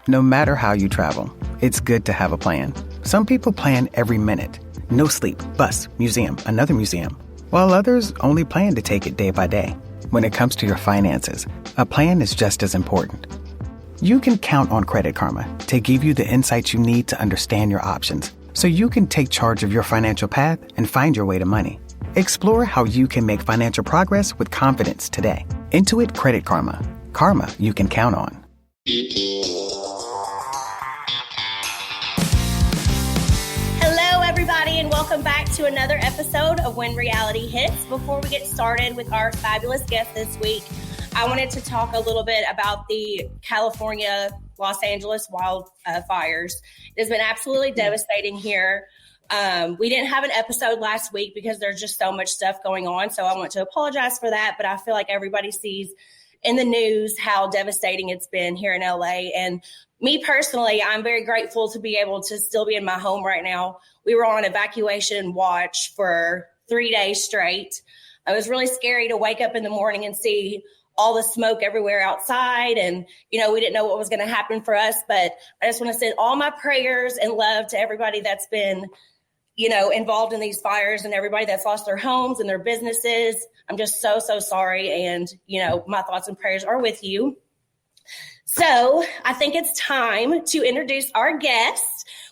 No matter how you travel, it's good to have a plan. Some people plan every minute. No sleep, bus, museum, another museum. While others only plan to take it day by day. When it comes to your finances, a plan is just as important. You can count on Credit Karma to give you the insights you need to understand your options so you can take charge of your financial path and find your way to money. Explore how you can make financial progress with confidence today. Intuit Credit Karma. Karma you can count on. Hello, everybody, and welcome back to another episode of When Reality Hits. Before we get started with our fabulous guest this week, I wanted to talk a little bit about the California, Los Angeles wildfires. It has been absolutely devastating here. We didn't have an episode last week because there's just so much stuff going on. So I want to apologize for that. But I feel like everybody sees in the news how devastating it's been here in LA. And me personally, I'm very grateful to be able to still be in my home right now. We were on evacuation watch for 3 days straight. It was really scary to wake up in the morning and see all the smoke everywhere outside. And, you know, we didn't know what was going to happen for us. But I just want to send all my prayers and love to everybody that's been, you know, involved in these fires and everybody that's lost their homes and their businesses. I'm just so sorry. And, you know, my thoughts and prayers are with you. So I think it's time to introduce our guest.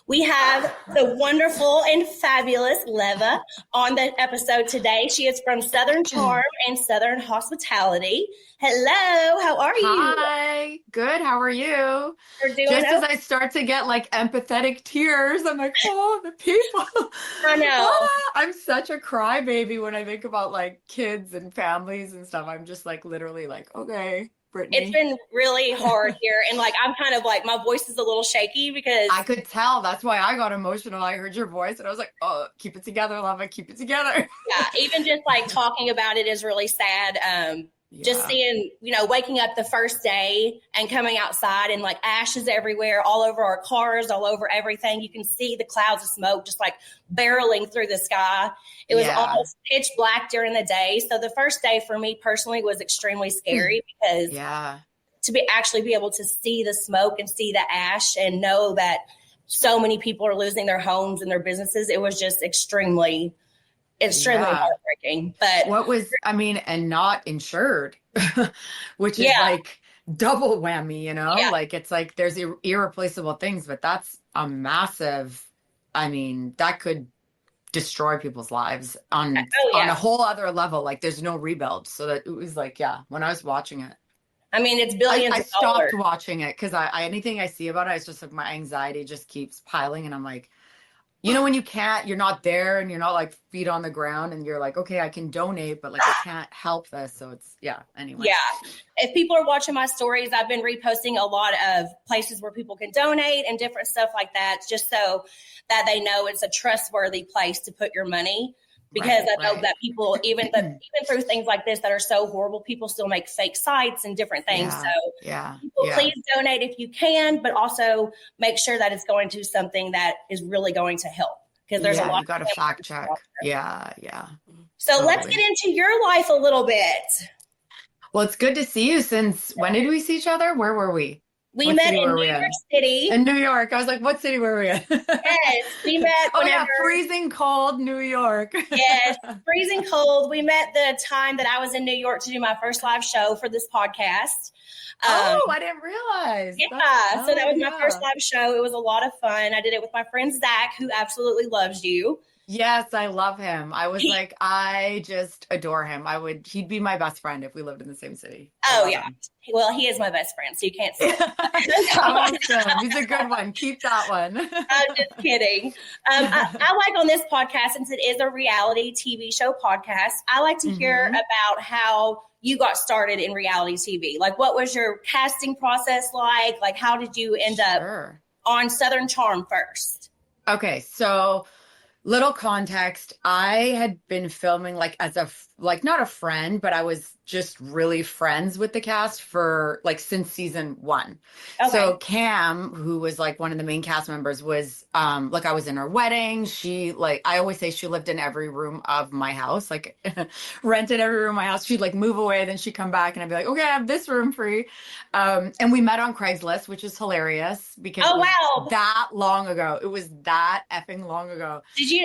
We have the wonderful and fabulous Leva on the episode today. She is from Southern Charm and Southern Hospitality. Hello, how are you? Hi, good. How are you? We're doing Just as I start to get like empathetic tears, I'm like, oh, the people. I know. I'm such a crybaby when I think about like kids and families and stuff. I'm just like literally like, okay. Brittany. It's been really hard here. And like, I'm kind of like, my voice is a little shaky because I could tell. That's why I got emotional. I heard your voice and I was like, oh, keep it together, Leva, keep it together. Yeah, even just like talking about it is really sad. Just seeing, you know, waking up the first day and coming outside and like ashes everywhere, all over our cars, all over everything. You can see the clouds of smoke just like barreling through the sky. It was almost pitch black during the day. So the first day for me personally was extremely scary because to be able to see the smoke and see the ash and know that so many people are losing their homes and their businesses, it was just extremely heartbreaking. But and not insured, which is like double whammy, you know, like it's like there's irreplaceable things, but that's a massive, that could destroy people's lives on a whole other level. Like there's no rebuild. So that it was like, when I was watching it, it's billions I of dollars. stopped watching it because anything I see about it, it's just like my anxiety just keeps piling and I'm like, you know, when you're not there and you're not like feet on the ground and you're like, okay, I can donate, but like I can't help this. So it's, anyway. Yeah. If people are watching my stories, I've been reposting a lot of places where people can donate and different stuff like that, just so that they know it's a trustworthy place to put your money. Because I know that people, even through things like this that are so horrible, people still make fake sites and different things. Please donate if you can, but also make sure that it's going to something that is really going to help. Because there's a lot. You got to fact check. So let's get into your life a little bit. Well, it's good to see you since when did we see each other? Where were we? We met in New York City. In New York. I was like, what city were we in? Yes, we met freezing cold New York. Yes, freezing cold. We met the time that I was in New York to do my first live show for this podcast. I didn't realize. Yeah, so that was my first live show. It was a lot of fun. I did it with my friend Zach, who absolutely loves you. Yes, I love him. I was like, I just adore him. He'd be my best friend if we lived in the same city. Oh, yeah. Well, he is my best friend, so you can't say Awesome. He's a good one. Keep that one. I'm just kidding. I like on this podcast, since it is a reality TV show podcast, I like to hear about how you got started in reality TV. Like, what was your casting process like? Like, how did you end up on Southern Charm first? Okay, so little context. I had been filming like as not a friend, but I was just really friends with the cast for like since season 1. Okay. So Cam, who was like one of the main cast members, was like I was in her wedding. She like I always say she lived in every room of my house, like rented every room of my house. She'd like move away, then she'd come back and I'd be like, okay, I have this room free. And we met on Craigslist, which is hilarious because it was that long ago. It was that effing long ago. Did you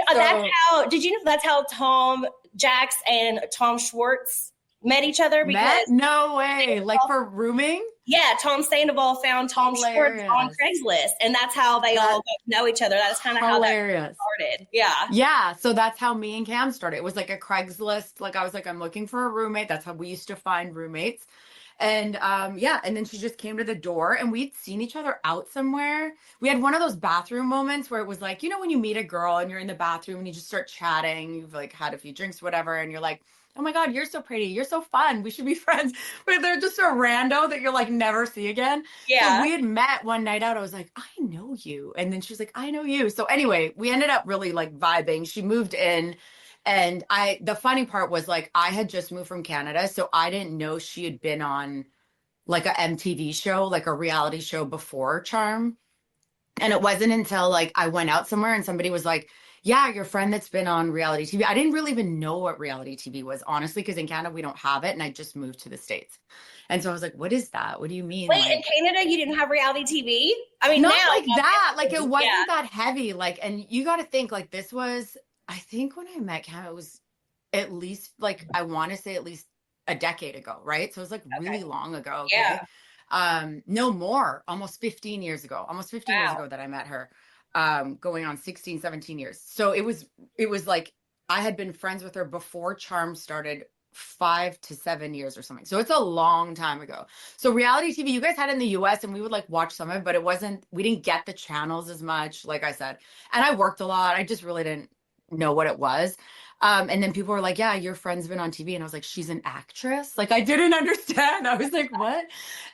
know that's how Tom Jax and Tom Schwartz met each other? No way. Like for rooming? Yeah, Tom Sandoval found Tom Schwartz on Craigslist, and that's how they all got to know each other. That's kind of how that started. Yeah. Yeah, so that's how me and Cam started. It was like a Craigslist. Like I was like, I'm looking for a roommate. That's how we used to find roommates. And and then she just came to the door and we'd seen each other out somewhere. We had one of those bathroom moments where it was like, you know, when you meet a girl and you're in the bathroom and you just start chatting, you've like had a few drinks, whatever, and you're like, oh my God, you're so pretty. You're so fun. We should be friends. But they're just a rando that you'll like never see again. Yeah. So we had met one night out. I was like, I know you. And then she's like, I know you. So anyway, we ended up really like vibing. She moved in. And the funny part was like, I had just moved from Canada. So I didn't know she had been on like a MTV show, like a reality show before Charm. And it wasn't until like I went out somewhere and somebody was like, yeah, your friend that's been on reality TV. I didn't really even know what reality TV was, honestly, because in Canada, we don't have it. And I just moved to the States. And so I was like, what is that? What do you mean? Wait, in Canada, you didn't have reality TV? I mean, not now, like that. Like it wasn't that heavy. Like, and you got to think like this was, I think when I met Cam, it was at least like, I want to say at least a decade ago, right? So it was like really long ago. Okay? Yeah. No more, almost 15 years ago, years ago that I met her, going on 16, 17 years. So it was like, I had been friends with her before Charm started 5 to 7 years or something. So it's a long time ago. So reality TV, you guys had in the US and we would like watch some of it, but we didn't get the channels as much, like I said. And I worked a lot. I just really didn't know what it was. And then people were like, yeah, your friend's been on TV. And I was like, she's an actress? Like, I didn't understand. I was like, what?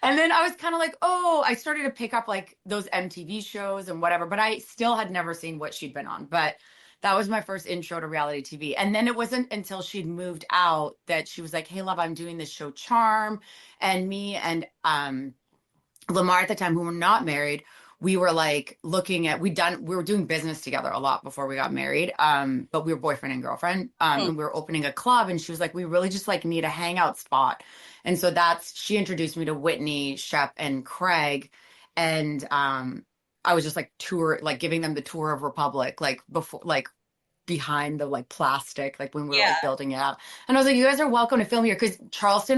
And then I was kind of like, oh, I started to pick up like those MTV shows and whatever, but I still had never seen what she'd been on. But that was my first intro to reality TV. And then it wasn't until she'd moved out that she was like, hey, love, I'm doing this show Charm. And me and Lamar at the time, who were not married, we were like looking at, we were doing business together a lot before we got married. But we were boyfriend and girlfriend. And we were opening a club and she was like, we really just like need a hangout spot. And so she introduced me to Whitney, Shep, and Craig. And I was just like giving them the tour of Republic, like before, like behind the like plastic, like when we were like building it out. And I was like, you guys are welcome to film here. Cause Charleston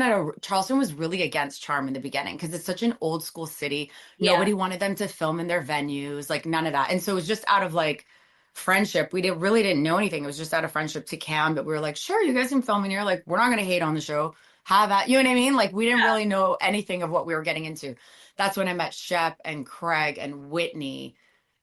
was really against Charm in the beginning. Cause it's such an old school city. Nobody wanted them to film in their venues, like none of that. And so it was just out of like friendship. We really didn't know anything. It was just out of friendship to Cam, but we were like, sure, you guys can film in here. Like, we're not going to hate on the show. Have that. You know what I mean? Like we didn't really know anything of what we were getting into. That's when I met Shep and Craig and Whitney.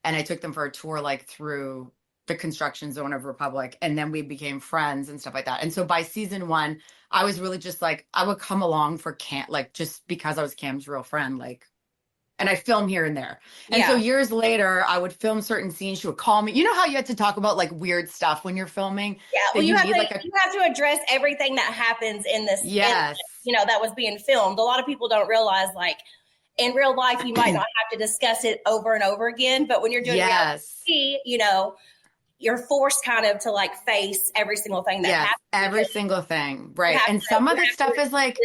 And I took them for a tour, like through the construction zone of Republic. And then we became friends and stuff like that. And so by season 1, I was really just like, I would come along for Cam, like just because I was Cam's real friend, like, and I film here and there. And so years later, I would film certain scenes. She would call me. You know how you had to talk about like weird stuff when you're filming? Yeah. Well, you have to address everything that happens in this, that was being filmed. A lot of people don't realize like, in real life, you might not have to discuss it over and over again, but when you're doing reality, you're forced kind of to like face every single thing that happens. Every single thing. Right. And some of the stuff is like,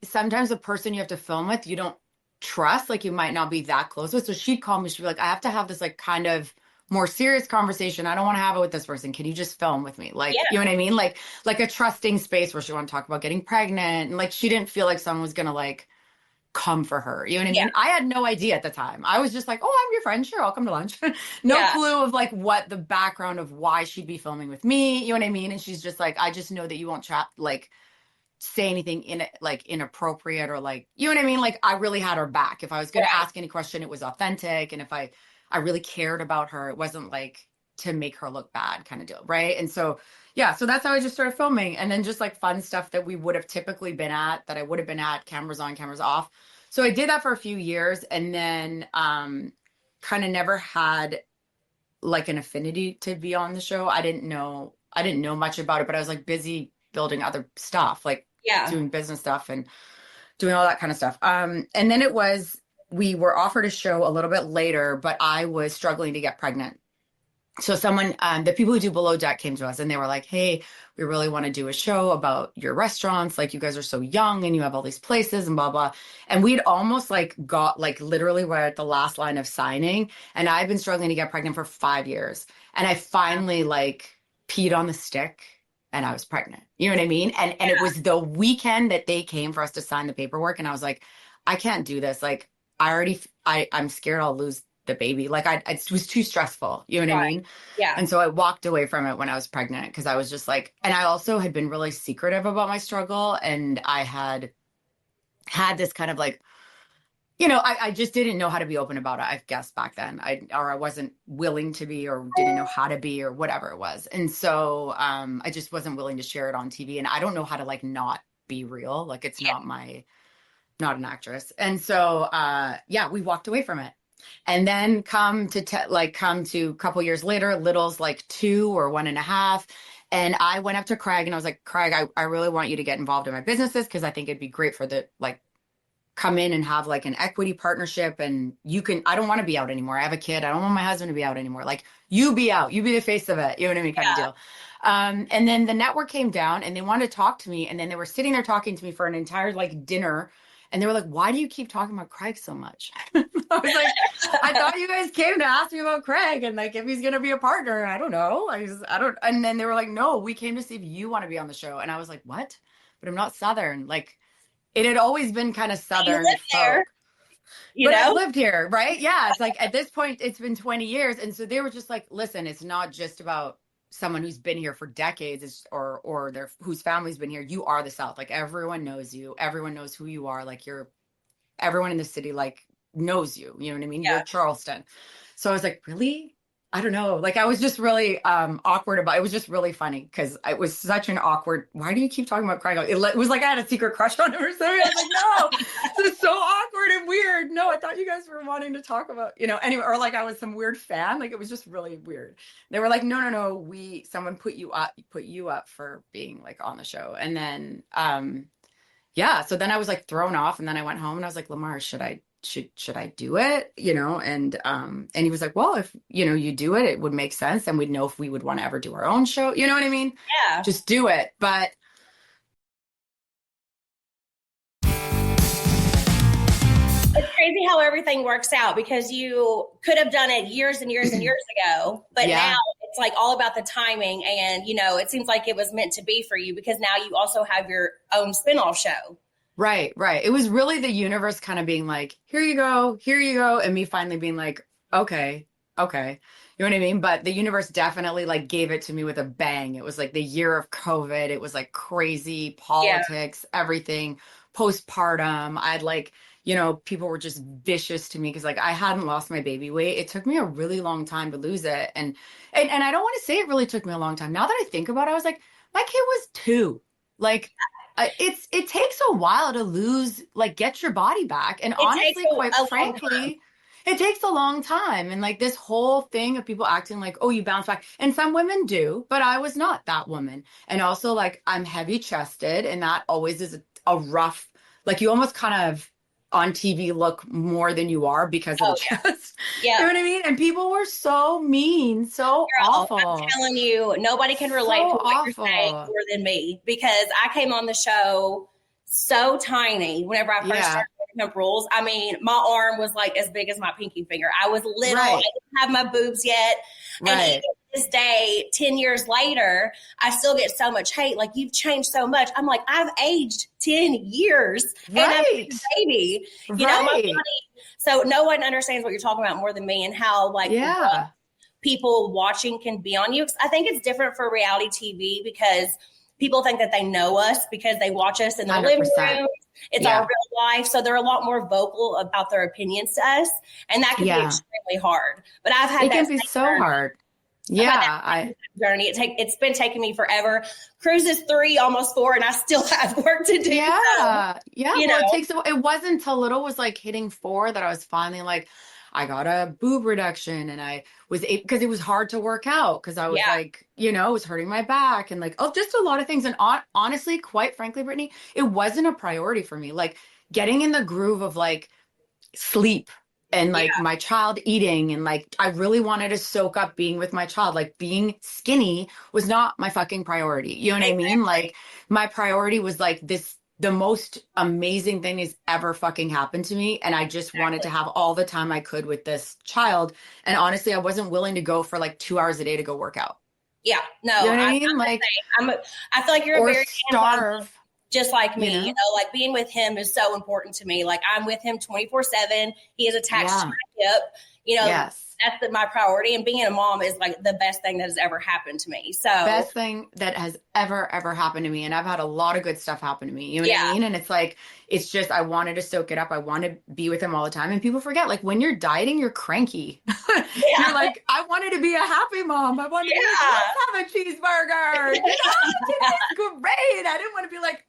sometimes the person you have to film with, you don't trust, like you might not be that close with. So she'd call me, she'd be like, I have to have this like kind of more serious conversation. I don't want to have it with this person. Can you just film with me? Like, you know what I mean? Like a trusting space where she want to talk about getting pregnant. And like, she didn't feel like someone was going to like come for her. You know what I mean? I had no idea at the time. I was just like, oh, I'm your friend. Sure, I'll come to lunch. No clue of like what the background of why she'd be filming with me. You know what I mean? And she's just like, I just know that you won't chat, like say anything inappropriate or like, you know what I mean? Like I really had her back. If I was going to ask any question, it was authentic. And if I really cared about her, it wasn't like to make her look bad kind of deal. Right. And so, so that's how I just started filming. And then just like fun stuff that we would have typically been at, that I would have been at, cameras on, cameras off. So I did that for a few years and then kind of never had like an affinity to be on the show. I didn't know much about it, but I was like busy building other stuff. Like doing business stuff and doing all that kind of stuff. And then we were offered a show a little bit later, but I was struggling to get pregnant. So someone, the people who do Below Deck came to us and they were like, hey, we really want to do a show about your restaurants. Like, you guys are so young and you have all these places and blah, blah. And we'd almost like got like literally we're at the last line of signing. And I've been struggling to get pregnant for 5 years. And I finally like peed on the stick and I was pregnant. You know what I mean? And it was the weekend that they came for us to sign the paperwork. And I was like, I can't do this. Like, I'm scared I'll lose the baby. Like it was too stressful. You know what I mean? Yeah. And so I walked away from it when I was pregnant because I was just like, and I also had been really secretive about my struggle. And I had this kind of like, you know, I just didn't know how to be open about it, I guess, back then. I wasn't willing to be or didn't know how to be or whatever it was. And so I just wasn't willing to share it on TV. And I don't know how to like not be real. Like it's not an actress. And so, we walked away from it. And then come to a couple years later, Little's like 2 or 1.5. And I went up to Craig and I was like, Craig, I really want you to get involved in my businesses because I think it'd be great for come in and have like an equity partnership. And I don't want to be out anymore. I have a kid. I don't want my husband to be out anymore. Like, you be out, you be the face of it. You know what I mean? Kind of deal. And then the network came down and they wanted to talk to me. And then they were sitting there talking to me for an entire like dinner. And they were like, why do you keep talking about Craig so much? I was like, I thought you guys came to ask me about Craig and like if he's going to be a partner. I don't know. I don't. And then they were like, no, we came to see if you want to be on the show. And I was like, what? But I'm not Southern. Like, it had always been kind of Southern. There, I lived here, right? Yeah. It's like at this point, it's been 20 years. And so they were just like, listen, it's not just about someone who's been here for decades or whose family's been here. You are the South. Like, everyone knows you. Everyone knows who you are. Like, everyone in the city, like, knows you. You know what I mean? You're Charleston. So I was like, really? I don't know. Like, I was just really awkward about it. It was just really funny because it was such an awkward, why do you keep talking about Craig? It was like I had a secret crush on him or something. I was like, no, this is so awkward and weird. No, I thought you guys were wanting to talk about, anyway, or like I was some weird fan. Like, it was just really weird. They were like, no, someone put you up for being like on the show. And then, so then I was like thrown off and then I went home and I was like, Lamar, should I do it? And he was like, well, if, you do it, it would make sense. And we'd know if we would want to ever do our own show. You know what I mean? Yeah. Just do it. But it's crazy how everything works out because you could have done it years and years and years ago, but now it's like all about the timing. And, it seems like it was meant to be for you because now you also have your own spinoff show. Right. It was really the universe kind of being like, here you go. And me finally being like, okay. You know what I mean? But the universe definitely like gave it to me with a bang. It was like the year of COVID. It was like crazy politics, everything postpartum. I'd like, people were just vicious to me because like I hadn't lost my baby weight. It took me a really long time to lose it. And I don't want to say it really took me a long time. Now that I think about it, I was like, my kid was 2. Like, it takes a while to lose, like, get your body back. And honestly, quite frankly, it takes a long time. And like this whole thing of people acting like, oh, you bounce back. And some women do, but I was not that woman. And also like I'm heavy chested and that always is a rough, like you almost kind of on TV look more than you are because of the chest. Yeah. You know what I mean? And people were so mean, so awful. I'm telling you, nobody can relate to what you're saying more than me because I came on the show so tiny whenever I first started Pimp Rules. I mean, my arm was like as big as my pinky finger. I was little. I didn't have my boobs yet. And even to this day, 10 years later, I still get so much hate. Like, you've changed so much. I'm like, I've aged 10 years and I'm a baby. You know, my body. So no one understands what you're talking about more than me and how like people watching can be on you. I think it's different for reality TV because people think that they know us because they watch us in their 100%. Living room. It's our real life. So they're a lot more vocal about their opinions to us. And that can be extremely hard. But I've had it can be so hard. Yeah, journey. It's been taking me forever. Cruz is 3, almost 4, and I still have work to do. Yeah. So, yeah. Well, it wasn't until Little was like hitting 4 that I was finally like, I got a boob reduction, and I was because it was hard to work out because I was like, it was hurting my back and like, just a lot of things. And honestly, quite frankly, Brittany, it wasn't a priority for me. Like getting in the groove of like sleep and like my child eating, and like I really wanted to soak up being with my child. Like being skinny was not my fucking priority. You know what I mean? Like my priority was like the most amazing thing has ever fucking happened to me, and I just wanted to have all the time I could with this child. And honestly, I wasn't willing to go for like 2 hours a day to go work out. Yeah, no, you know what I mean? I feel like you're or a very starve. Just like me, like being with him is so important to me. Like I'm with him 24/7. He is attached to my hip. That's my priority. And being a mom is like the best thing that has ever happened to me. So best thing that has ever happened to me. And I've had a lot of good stuff happen to me. You know what I mean? And it's like, it's just, I wanted to soak it up. I want to be with him all the time. And people forget, like when you're dieting, you're cranky. You're like, I wanted to be a happy mom. I wanted to be like, let's have a cheeseburger. Today's great. I didn't want to be like,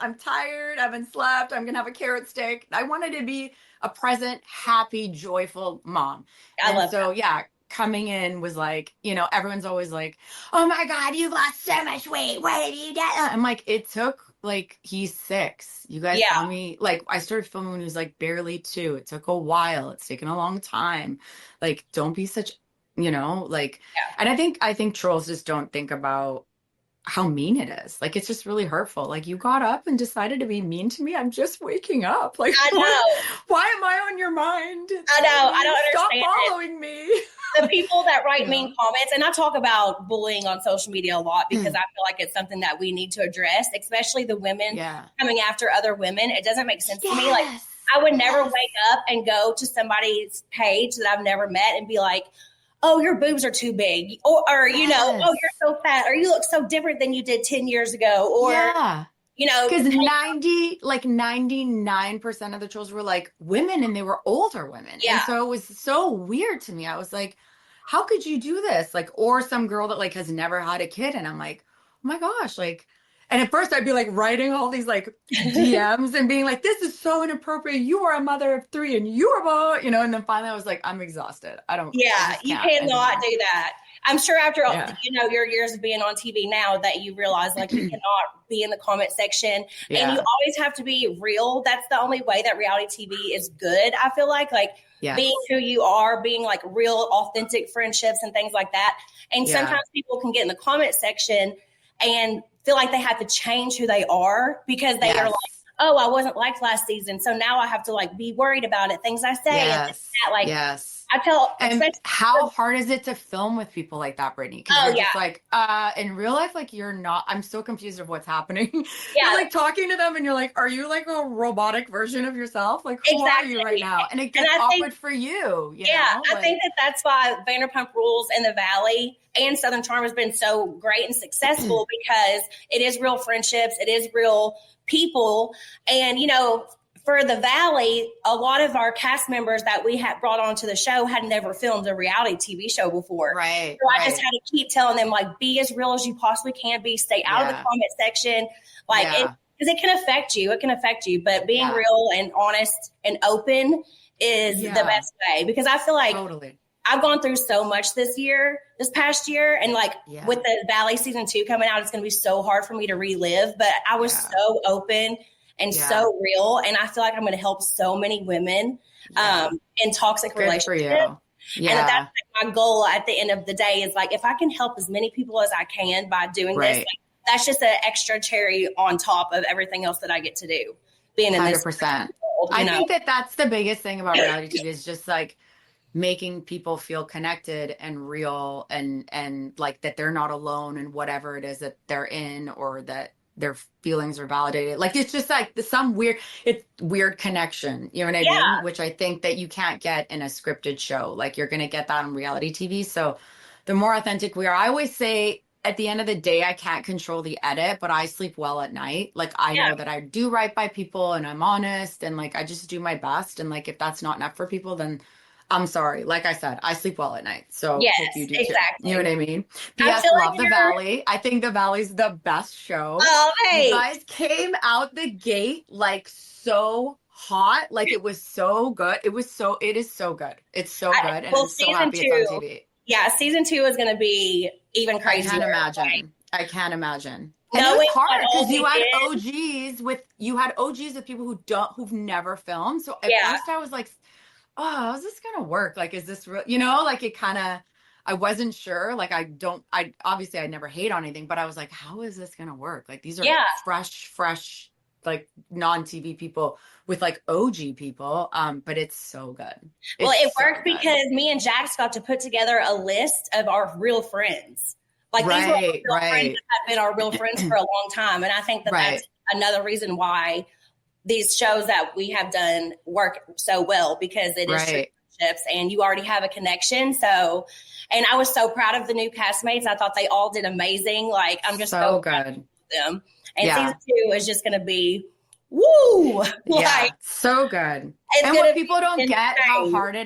I'm tired. I haven't slept. I'm going to have a carrot steak. I wanted to be a present, happy, joyful mom. I love that. Yeah, coming in was like, everyone's always like, oh my God, you've lost so much weight. What did you get? I'm like, it took like, he's 6. You guys saw me. Like I started filming when he was like barely 2. It took a while. It's taken a long time. Like, don't be such, and I think trolls just don't think about how mean it is. Like, it's just really hurtful. Like, you got up and decided to be mean to me. I'm just waking up. Like, I know. Why am I on your mind? I know. I don't understand. Stop following me. The people that write mean comments, and I talk about bullying on social media a lot because I feel like it's something that we need to address, especially the women coming after other women. It doesn't make sense to me. Like, I would never wake up and go to somebody's page that I've never met and be like, oh, your boobs are too big, or oh, you're so fat, or you look so different than you did 10 years ago, or, because 99% of the trolls were like women, and they were older women. And so it was so weird to me. I was like, how could you do this? Like, or some girl that like has never had a kid. And I'm like, oh my gosh, like, and at first I'd be like writing all these like DMs and being like, this is so inappropriate. You are a mother of 3 and you are, and then finally I was like, I'm exhausted. You cannot do that. I'm sure after your years of being on TV now that you realize like you cannot be in the comment section and you always have to be real. That's the only way that reality TV is good. I feel like being who you are, being like real, authentic friendships and things like that. And sometimes people can get in the comment section and feel like they have to change who they are because they are like, oh, I wasn't liked last season, so now I have to like be worried about it. Things I say, and that, I tell. And how hard is it to film with people like that, Brittany? Because you're just like, in real life, like you're not. I'm so confused of what's happening. You're like talking to them, and you're like, are you like a robotic version of yourself? Like, who are you right now? And it gets awkward for you. You know? I think that's why Vanderpump Rules and The Valley and Southern Charm has been so great and successful because it is real friendships, it is real people, and for The Valley, a lot of our cast members that we had brought onto the show had never filmed a reality TV show before. Right. So I just had to keep telling them, like, be as real as you possibly can be. Stay out of the comment section. Like, because it can affect you. It can affect you. But being real and honest and open is the best way. Because I feel like I've gone through so much this past year. And, like, with The Valley Season 2 coming out, it's going to be so hard for me to relive. But I was so open and so real. And I feel like I'm going to help so many women in toxic relationships. For you. And that's like my goal at the end of the day is like, if I can help as many people as I can by doing this, like, that's just an extra cherry on top of everything else that I get to do. Being in 100%. This world, I think that's the biggest thing about reality TV is just like making people feel connected and real and like that they're not alone in whatever it is that they're in or that their feelings are validated. Like, it's just like some weird connection, you know what I mean? Which I think that you can't get in a scripted show. Like, you're going to get that on reality TV. So the more authentic we are, I always say at the end of the day, I can't control the edit, but I sleep well at night. Like, I know that I do right by people and I'm honest and like, I just do my best. And like, if that's not enough for people, then I'm sorry. Like I said, I sleep well at night. So Yes, hope you do exactly. too. You know what I mean? I P.S. feel Love like the Valley. I think the Valley's the best show. oh, You hey. guys came out the gate like so hot. Like it was so good. It is so good. It's so good. And I'm so happy it's on TV. Yeah, season 2 is going to be even crazier. I can't imagine. I can't imagine. And Knowing it was hard what all because you had did. OGs with people who've never filmed. So at Yeah. first I was like, oh, how's this gonna work? Like, is this real? You know, like it kind of, I wasn't sure. Like, I obviously I never hate on anything, but I was like, how is this gonna work? Like, these are fresh, like non-TV people with like OG people. But it's so good. Well, it worked because me and Jax got to put together a list of our real friends. Like these were our real friends that have been our real friends for a long time. And I think that that's another reason why these shows that we have done work so well, because it is friendships and you already have a connection. So, and I was so proud of the new castmates. I thought they all did amazing. Like I'm just so good with them. And season 2 is just going to be woo. Like, so good. And what people don't get how hard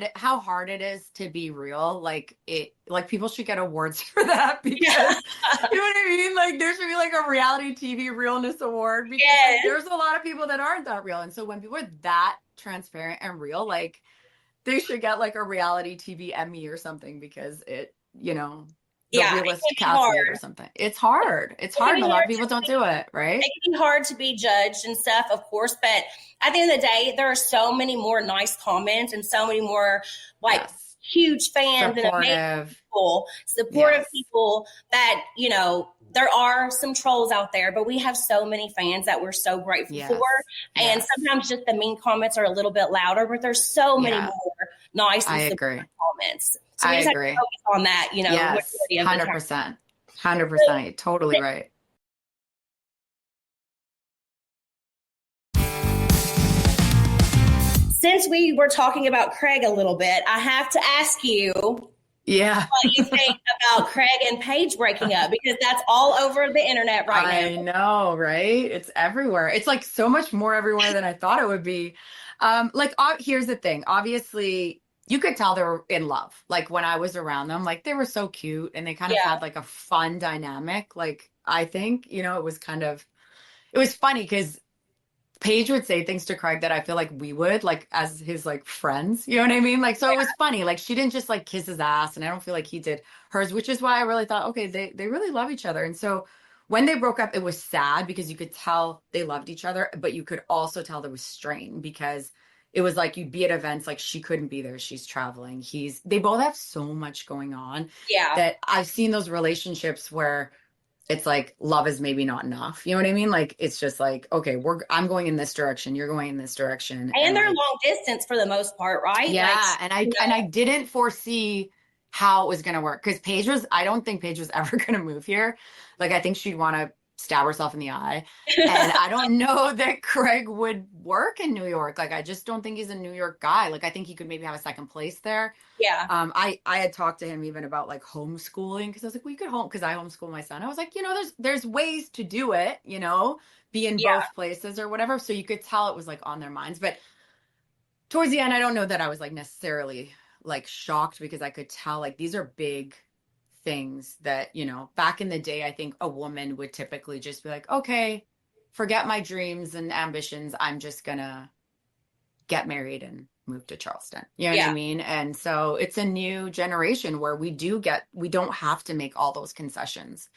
it is to be real. Like people should get awards for that because you know what I mean? Like there should be like a reality TV realness award because like, there's a lot of people that aren't that real. And so when people are that transparent and real, like they should get like a reality TV Emmy or something because it, you know, the realist castmate or something. It's hard. It's hard. And a lot of people don't do it, right? It can be hard to be judged and stuff, of course. But at the end of the day, there are so many more nice comments and so many more like huge fans and amazing people, supportive people that, you know, there are some trolls out there, but we have so many fans that we're so grateful for. And sometimes just the mean comments are a little bit louder, but there's so many more nice and supportive comments. So we just have to focus on that, you know. 100%. 100%. You're totally right. Since we were talking about Craig a little bit, I have to ask you what you think about Craig and Paige breaking up, because that's all over the internet right now. I know, right? It's everywhere. It's like so much more everywhere than I thought it would be. Here's the thing. Obviously, you could tell they were in love. Like when I was around them, like they were so cute and they kind of had like a fun dynamic. Like I think, you know, it was funny because Paige would say things to Craig that I feel like we would, like as his like friends, you know what I mean? Like, so it was funny. Like she didn't just like kiss his ass and I don't feel like he did hers, which is why I really thought, okay, they really love each other. And so when they broke up, it was sad because you could tell they loved each other, but you could also tell there was strain because it was like you'd be at events, like she couldn't be there. She's traveling. They both have so much going on that I've seen those relationships where it's like love is maybe not enough. You know what I mean? Like, it's just like, okay, I'm going in this direction. You're going in this direction. And they're long distance for the most part, right? Yeah. Like, and I didn't foresee how it was going to work. Cause I don't think Paige was ever going to move here. Like, I think she'd want to stab herself in the eye. And I don't know that Craig would work in New York. Like, I just don't think he's a New York guy. Like, I think he could maybe have a second place there. Yeah. I had talked to him even about like homeschooling because I was like, we could because I homeschool my son. I was like, you know, there's ways to do it, you know, be in both places or whatever. So you could tell it was like on their minds. But towards the end, I don't know that I was like necessarily like shocked because I could tell like these are big things that, you know, back in the day, I think a woman would typically just be like, okay, forget my dreams and ambitions. I'm just gonna get married and move to Charleston. You know what I mean? And so it's a new generation where we don't have to make all those concessions.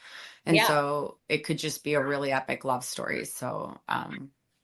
And so it could just be a really epic love story. So,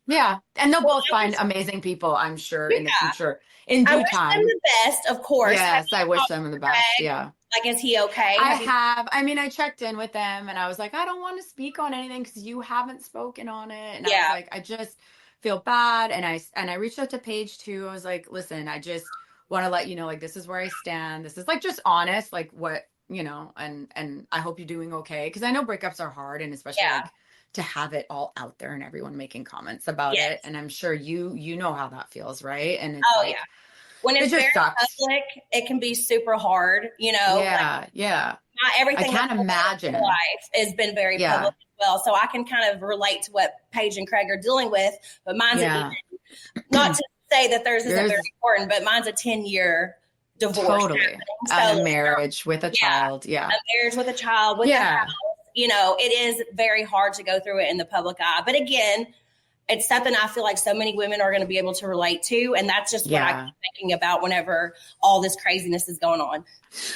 yeah. And they'll both find amazing people, I'm sure, in the future, in due time. I wish them the best, of course. Yes, I wish them the best. Yeah. Like, is he okay? I checked in with them and I was like, I don't want to speak on anything because you haven't spoken on it. And I was like, I just feel bad. And I reached out to Paige too. I was like, listen, I just want to let you know, like, this is where I stand. This is like just honest, like what, you know, and I hope you're doing okay. Cause I know breakups are hard and especially like to have it all out there and everyone making comments about it. And I'm sure you know how that feels, right? And it's when it's very public, it can be super hard, you know. Not everything I can't imagine. Life has been very public as well. So I can kind of relate to what Paige and Craig are dealing with. But mine's not to say that theirs isn't very important, but mine's a 10-year divorce Totally. happening. And a marriage with a child. Yeah. A marriage with a child, with a house. You know, it is very hard to go through it in the public eye. But again, it's something I feel like so many women are going to be able to relate to. And that's just what I keep thinking about whenever all this craziness is going on.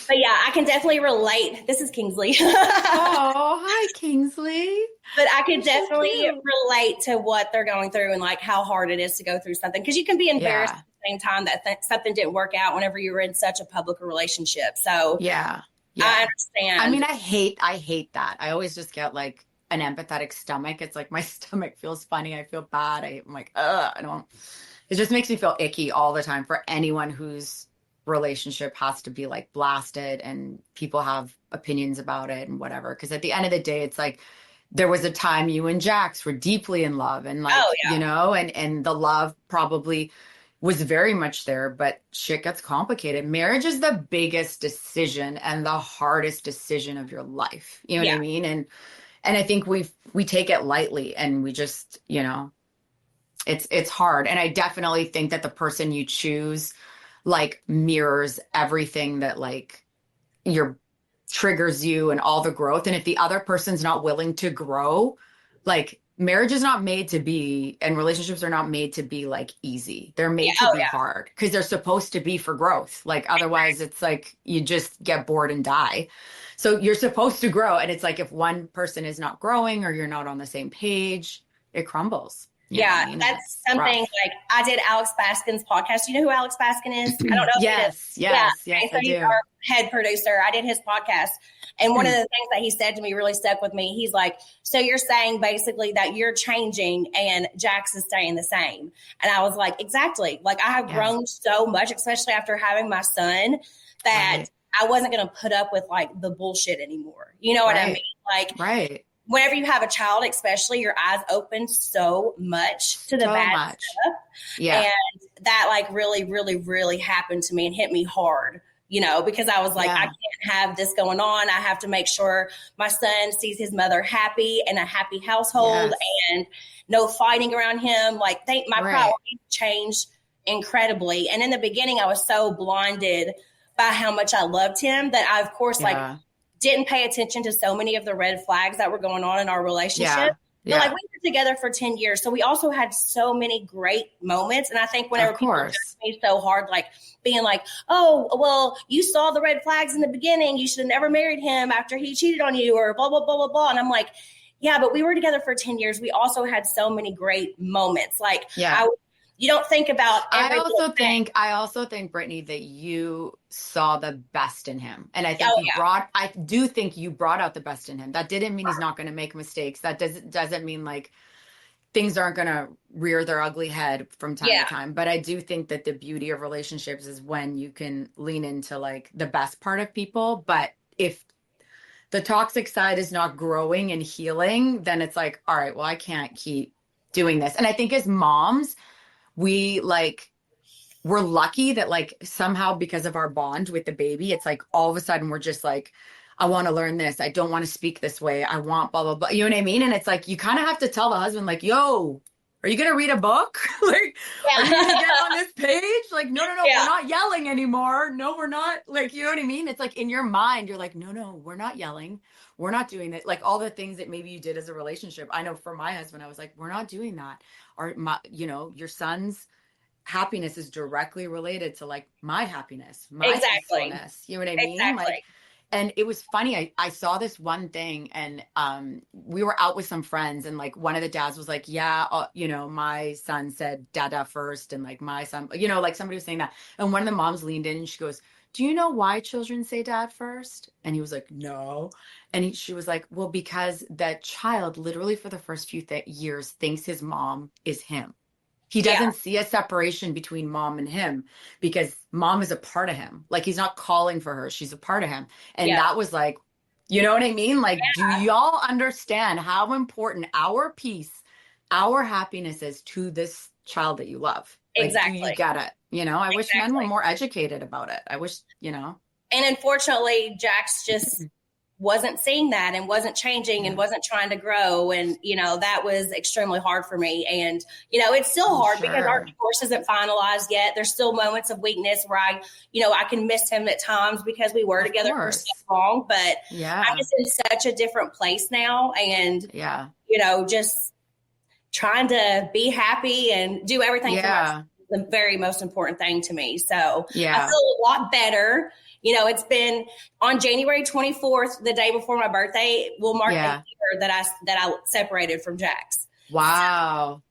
But yeah, I can definitely relate. This is Kingsley. Oh, hi, Kingsley. But I could definitely relate to what they're going through and like how hard it is to go through something. Because you can be embarrassed at the same time that something didn't work out whenever you were in such a public relationship. So yeah. I understand. I mean, I hate that. I always just get like an empathetic stomach. It's like my stomach feels funny. I feel bad. I'm like, it just makes me feel icky all the time for anyone whose relationship has to be like blasted and people have opinions about it and whatever. Because at the end of the day, it's like there was a time you and Jax were deeply in love and like, you know, and the love probably was very much there, but shit gets complicated. Marriage is the biggest decision and the hardest decision of your life. You know what I mean? And I think we take it lightly and we just, you know, it's hard. And I definitely think that the person you choose like mirrors everything that like triggers you and all the growth. And if the other person's not willing to grow, like marriage is not made to be, and relationships are not made to be like easy. They're made to be hard because they're supposed to be for growth. Like otherwise it's like you just get bored and die. So you're supposed to grow. And it's like if one person is not growing or you're not on the same page, it crumbles. Yeah, I mean? That's something rough. Like I did Alex Baskin's podcast. You know who Alex Baskin is? I don't know. Yes, so I he's our head producer. I did his podcast. And one of the things that he said to me really stuck with me. He's like, so you're saying basically that you're changing and Jax is staying the same. And I was like, exactly. Like I have grown so much, especially after having my son, that I wasn't going to put up with like the bullshit anymore. You know what I mean? Like, whenever you have a child, especially, your eyes open so much to the bad stuff. Yeah. And that like really, really, really happened to me and hit me hard, you know, because I was like, I can't have this going on. I have to make sure my son sees his mother happy and a happy household and no fighting around him. Like my priorities changed incredibly. And in the beginning, I was so blinded by how much I loved him that I, of course, didn't pay attention to so many of the red flags that were going on in our relationship. But like we were together for 10 years. So we also had so many great moments. And I think whenever people judge me so hard, like being like, oh, well, you saw the red flags in the beginning. You should have never married him after he cheated on you or blah, blah, blah, blah, blah. And I'm like, yeah, but we were together for 10 years. We also had so many great moments. Like you don't think about I also think, Brittany, that you saw the best in him. And I think I do think you brought out the best in him. That didn't mean he's not going to make mistakes. That doesn't mean like things aren't going to rear their ugly head from time to time. But I do think that the beauty of relationships is when you can lean into like the best part of people. But if the toxic side is not growing and healing, then it's like, all right, well, I can't keep doing this. And I think as moms, we're lucky that like somehow because of our bond with the baby, it's like all of a sudden we're just like, I want to learn this. I don't want to speak this way. I want blah, blah, blah. You know what I mean? And it's like, you kind of have to tell the husband like, yo, are you going to read a book? Like, are you going to get on this page? Like, no, we're not yelling anymore. No, we're not. Like, you know what I mean? It's like in your mind, you're like, no, we're not yelling. We're not doing that. Like all the things that maybe you did as a relationship. I know for my husband, I was like, we're not doing that. Or your son's happiness is directly related to like my happiness, my peacefulness. You know what I mean? Like, and it was funny. I saw this one thing and we were out with some friends and like one of the dads was like, my son said dada first. And like my son, like somebody was saying that. And one of the moms leaned in and she goes, do you know why children say dad first? And he was like, no. And she was like, well, because that child literally for the first few years thinks his mom is him. He doesn't see a separation between mom and him because mom is a part of him. Like he's not calling for her. She's a part of him. And that was like, you know what I mean? Like, do y'all understand how important our peace, our happiness is to this child that you love? Like, exactly. Do you get it? I wish men were more educated about it. I wish, And unfortunately, Jax just wasn't seeing that and wasn't changing and wasn't trying to grow. And, that was extremely hard for me. And, it's still hard because our divorce isn't finalized yet. There's still moments of weakness where I can miss him at times because we were together for so long, but I'm just in such a different place now. And, just trying to be happy and do everything for myself is the very most important thing to me. So I feel a lot better. It's been on January 24th, the day before my birthday, will mark the year that I separated from Jax. Wow.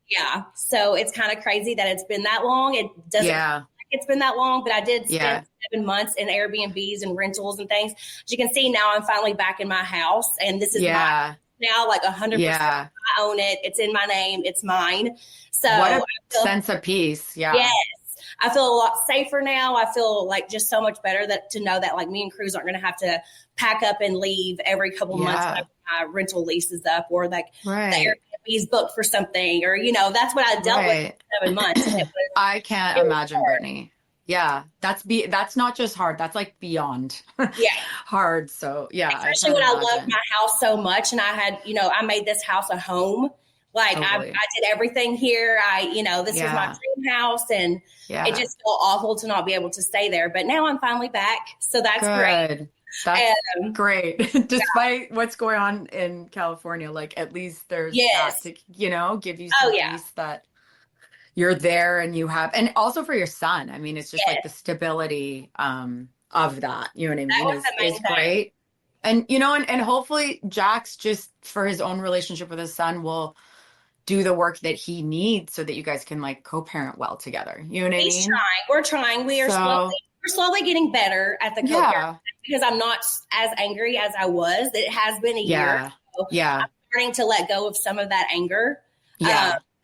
So it's kind of crazy that it's been that long. It doesn't feel like it's been that long, but I did spend 7 months in Airbnbs and rentals and things. As you can see, now I'm finally back in my house, and this is my now, like 100%. I own it. It's in my name. It's mine. So what a sense of peace. Yes. I feel a lot safer now. I feel like just so much better to know that like me and Cruz aren't going to have to pack up and leave every couple of months when my rental lease is up, or like the Airbnb's booked for something, or, that's what I dealt with for 7 months. I can't imagine, Brittany. Yeah, that's not just hard. That's like beyond hard. So especially when I loved my house so much, and I had, I made this house a home. Like I did everything here. This was my dream house, and it just felt awful to not be able to stay there. But now I'm finally back, so that's great. That's great. Despite what's going on in California, like at least there's that to, give you some peace that you're there and you have, and also for your son. I mean, it's just like the stability of that, you know what I mean, is great. And, and hopefully Jax, just for his own relationship with his son, will do the work that he needs so that you guys can like co-parent well together. You know what I mean? Trying. We're trying. We're slowly getting better at the co-parent because I'm not as angry as I was. It has been a year. So I'm starting to let go of some of that anger.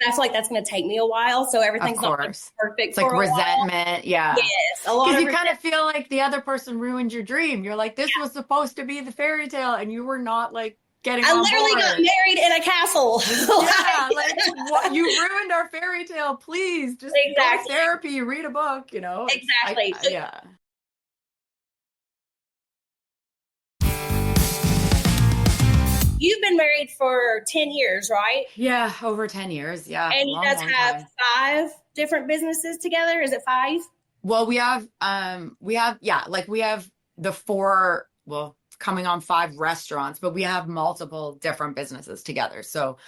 I feel like that's going to take me a while. So everything's not perfect. It's like resentment. Yes. A lot. Because you kind of feel like the other person ruined your dream. You're like, this was supposed to be the fairy tale, and you were not like getting on board. I literally got married in a castle. What, you ruined our fairy tale. Please just go to therapy, read a book, Exactly. You've been married for 10 years, right? Yeah, over 10 years. Yeah. And you guys have 5 different businesses together? Is it 5? Well, we have the 4, coming on 5 restaurants, but we have multiple different businesses together. So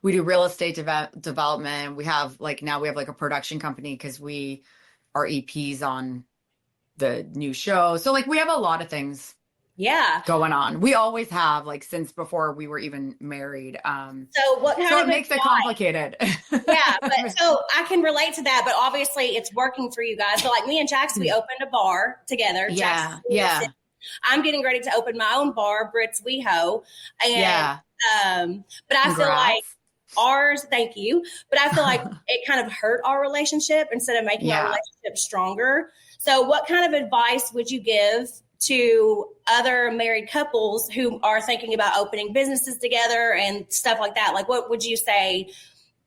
we do real estate development. We have now we have a production company because we are EPs on the new show. So we have a lot of things going on. We always have, since before we were even married. So what kind of it makes it complicated. But so I can relate to that, but obviously it's working for you guys. So me and Jax, we opened a bar together. I'm getting ready to open my own bar, Britt's WeHo. And but I feel like ours, thank you. But I feel like it kind of hurt our relationship instead of making our relationship stronger. So what kind of advice would you give to other married couples who are thinking about opening businesses together and stuff like that? What would you say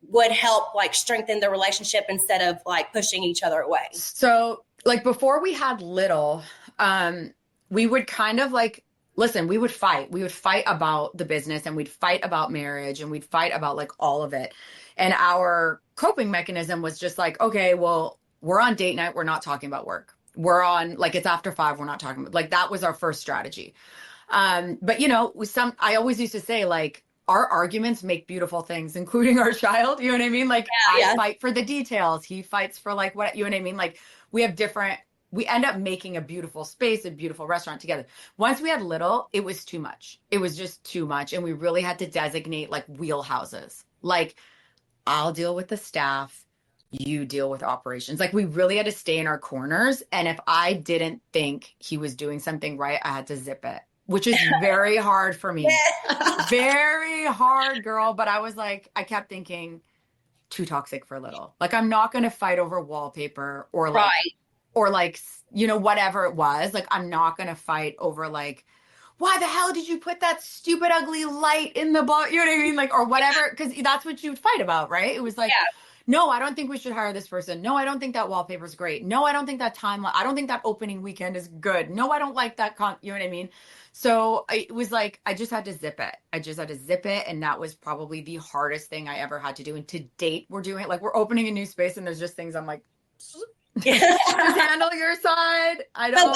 would help strengthen the relationship instead of pushing each other away? So before we had little, we would kind of listen, we would fight. We would fight about the business, and we'd fight about marriage, and we'd fight about all of it. And our coping mechanism was just okay, well, we're on date night. We're not talking about work. We're on it's after 5. We're not talking about that was our first strategy. But I always used to say our arguments make beautiful things, including our child. You know what I mean? I fight for the details. He fights for what, you know what I mean? We end up making a beautiful space, a beautiful restaurant together. Once we had little, it was too much. It was just too much. And we really had to designate wheelhouses. I'll deal with the staff. You deal with operations. We really had to stay in our corners. And if I didn't think he was doing something right, I had to zip it, which is very hard for me. Very hard, girl. But I was I kept thinking, too toxic for little. I'm not going to fight over wallpaper or whatever it was. I'm not going to fight over why the hell did you put that stupid, ugly light in the bar? You know what I mean? Or whatever. Because that's what you would fight about, right? It was no, I don't think we should hire this person. No, I don't think that wallpaper is great. No, I don't think that timeline, I don't think that opening weekend is good. No, I don't like that. You know what I mean? So it was like, I just had to zip it. I just had to zip it. And that was probably the hardest thing I ever had to do. And to date, we're doing it like we're opening a new space and there's just things I'm like, just handle your side. I don't,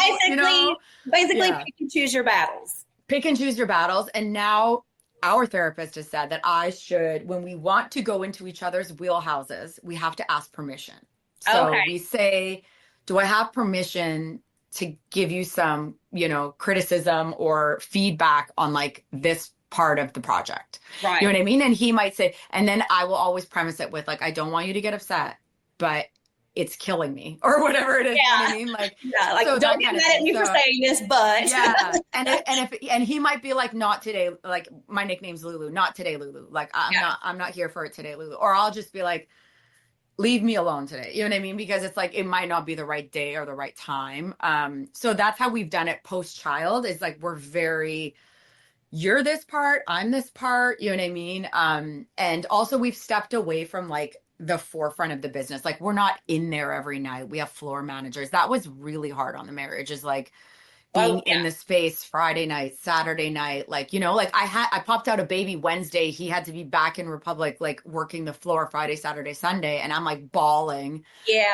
basically pick and choose your battles. Pick and choose your battles. And now our therapist has said that I should, when we want to go into each other's wheelhouses, we have to ask permission. So we say, do I have permission to give you some, criticism or feedback on like this part of the project? Right. You know what I mean? And he might say, and then I will always premise it with like, I don't want you to get upset, but it's killing me or whatever it is. Yeah. You know what I mean? Like, like so don't get mad at me for saying this, but yeah. And he might be like, not today. Like my nickname's Lulu, not today, Lulu. Like I'm not here for it today, Lulu. Or I'll just be like, leave me alone today. You know what I mean? Because it's like, it might not be the right day or the right time. So that's how we've done it post-child is like, we're very, you're this part, I'm this part, you know what I mean? And also we've stepped away from like the forefront of the business. Like we're not in there every night. We have floor managers. That was really hard on the marriage is like being in the space Friday night, Saturday night. Like, like I popped out a baby Wednesday. He had to be back in Republic, like working the floor Friday, Saturday, Sunday. And I'm like bawling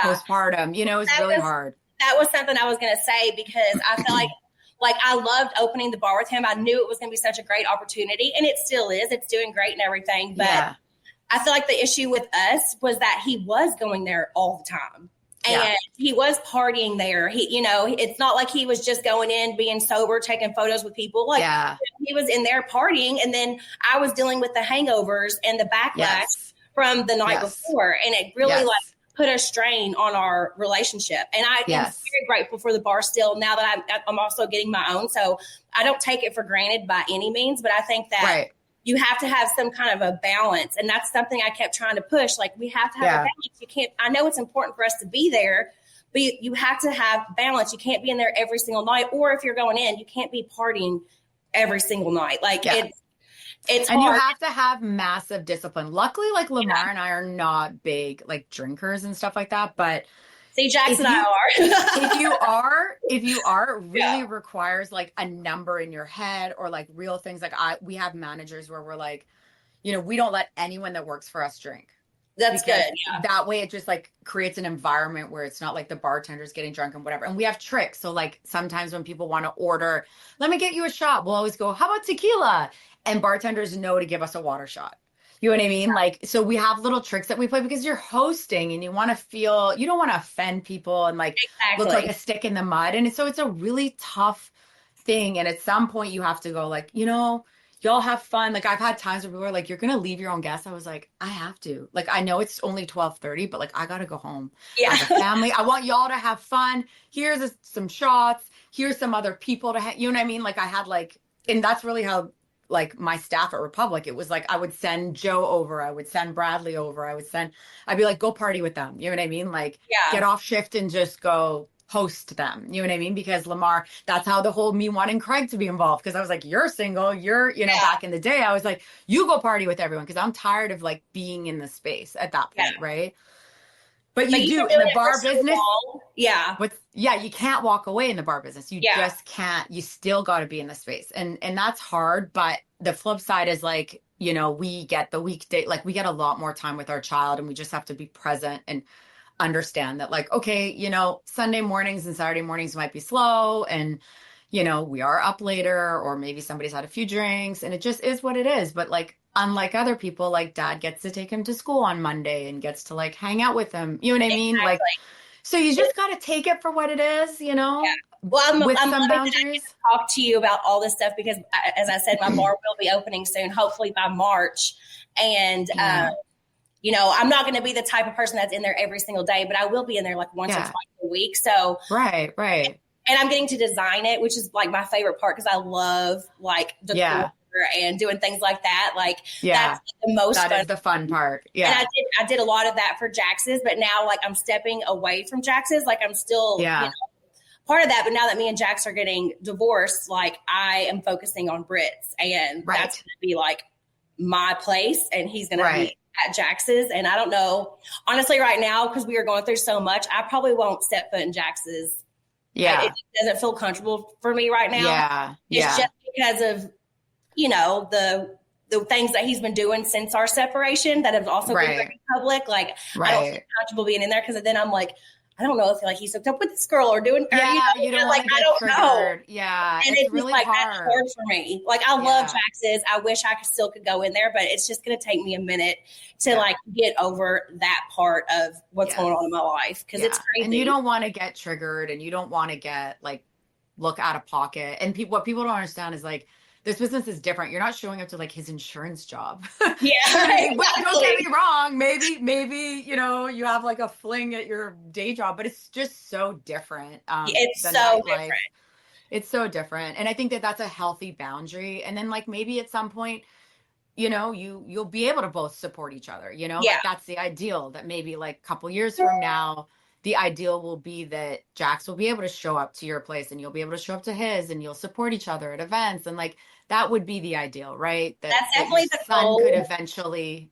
postpartum, it was really hard. That was something I was going to say because I feel like I loved opening the bar with him. I knew it was going to be such a great opportunity and it still is. It's doing great and everything. But I feel like the issue with us was that he was going there all the time. And he was partying there. He, it's not like he was just going in, being sober, taking photos with people. Like he was in there partying. And then I was dealing with the hangovers and the backlash from the night before. And it really like put a strain on our relationship. And I am very grateful for the bar still now that I'm also getting my own. So I don't take it for granted by any means, but I think that you have to have some kind of a balance. And that's something I kept trying to push. Like we have to have a balance. I know it's important for us to be there, but you have to have balance. You can't be in there every single night. Or if you're going in, you can't be partying every single night. Like it's and hard. You have to have massive discipline. Luckily, like Lamar and I are not big like drinkers and stuff like that, but see, Jax and I are. if you are, it really requires like a number in your head or like real things. Like we have managers where we're like, we don't let anyone that works for us drink. That's good. Yeah. That way it just like creates an environment where it's not like the bartender's getting drunk and whatever. And we have tricks. So like sometimes when people want to order, let me get you a shot, we'll always go, how about tequila? And bartenders know to give us a water shot. You know what I mean? Like, so we have little tricks that we play because you're hosting and you want to feel, you don't want to offend people and like look like a stick in the mud. And so it's a really tough thing. And at some point you have to go like, y'all have fun. Like I've had times where people are like, you're going to leave your own guests. I was like, I have to. Like, I know it's only 12:30, but like, I got to go home. As a family. I want y'all to have fun. Here's some shots. Here's some other people to you know what I mean? Like I had like, and that's really how like my staff at Republic, it was like, I would send Joe over. I would send Bradley over. I'd be like, go party with them. You know what I mean? Like get off shift and just go host them. You know what I mean? Because Lamar, that's how the whole me wanting Craig to be involved. Cause I was like, you're single, back in the day, I was like, you go party with everyone. Cause I'm tired of like being in the space at that point. Right. But you do in the bar business. You can't walk away in the bar business. You just can't. You still got to be in the space. And that's hard. But the flip side is like, we get the weekday, like we get a lot more time with our child and we just have to be present and understand that like, okay, Sunday mornings and Saturday mornings might be slow and, we are up later or maybe somebody's had a few drinks and it just is what it is. But like, unlike other people, like dad gets to take him to school on Monday and gets to like hang out with him. You know what I mean? Like, so you just got to take it for what it is, Yeah. Well, with I'm some boundaries. To talk to you about all this stuff because, as I said, my bar will be opening soon, hopefully by March. And, I'm not going to be the type of person that's in there every single day, but I will be in there like once or twice a week. So right. And I'm getting to design it, which is like my favorite part because I love like decor and doing things like that. Like that's the most fun. That is the fun part. Yeah. And I did a lot of that for Jax's, but now like I'm stepping away from Jax's. Like I'm still part of that. But now that me and Jax are getting divorced, like I am focusing on Britt's and that's going to be like my place and he's going to be at Jax's. And I don't know, honestly, right now, because we are going through so much, I probably won't step foot in Jax's. Yeah. It doesn't feel comfortable for me right now. Yeah. It's just because of, you know, the things that he's been doing since our separation that have also been very public. Like, I don't feel comfortable being in there because then I'm like, I don't know if like he's hooked up with this girl or doing, you don't like, I don't triggered. know. Yeah. And it's really like, that's hard for me. Like, I love Jax's. I wish I still could go in there, but it's just going to take me a minute to like get over that part of what's going on in my life. Cause it's crazy. And you don't want to get triggered and you don't want to get like, look out of pocket. And what people don't understand is like, this business is different. You're not showing up to like his insurance job. Yeah. Exactly. Don't get me wrong. Maybe, you know, you have like a fling at your day job, but it's just so different. It's so different. It's so different. And I think that that's a healthy boundary. And then like, maybe at some point, you know, you'll be able to both support each other, you know, like that's the ideal, that maybe like a couple years from now, the ideal will be that Jax will be able to show up to your place and you'll be able to show up to his and you'll support each other at events. And like, that would be the ideal, right? That's definitely the son goal. Could eventually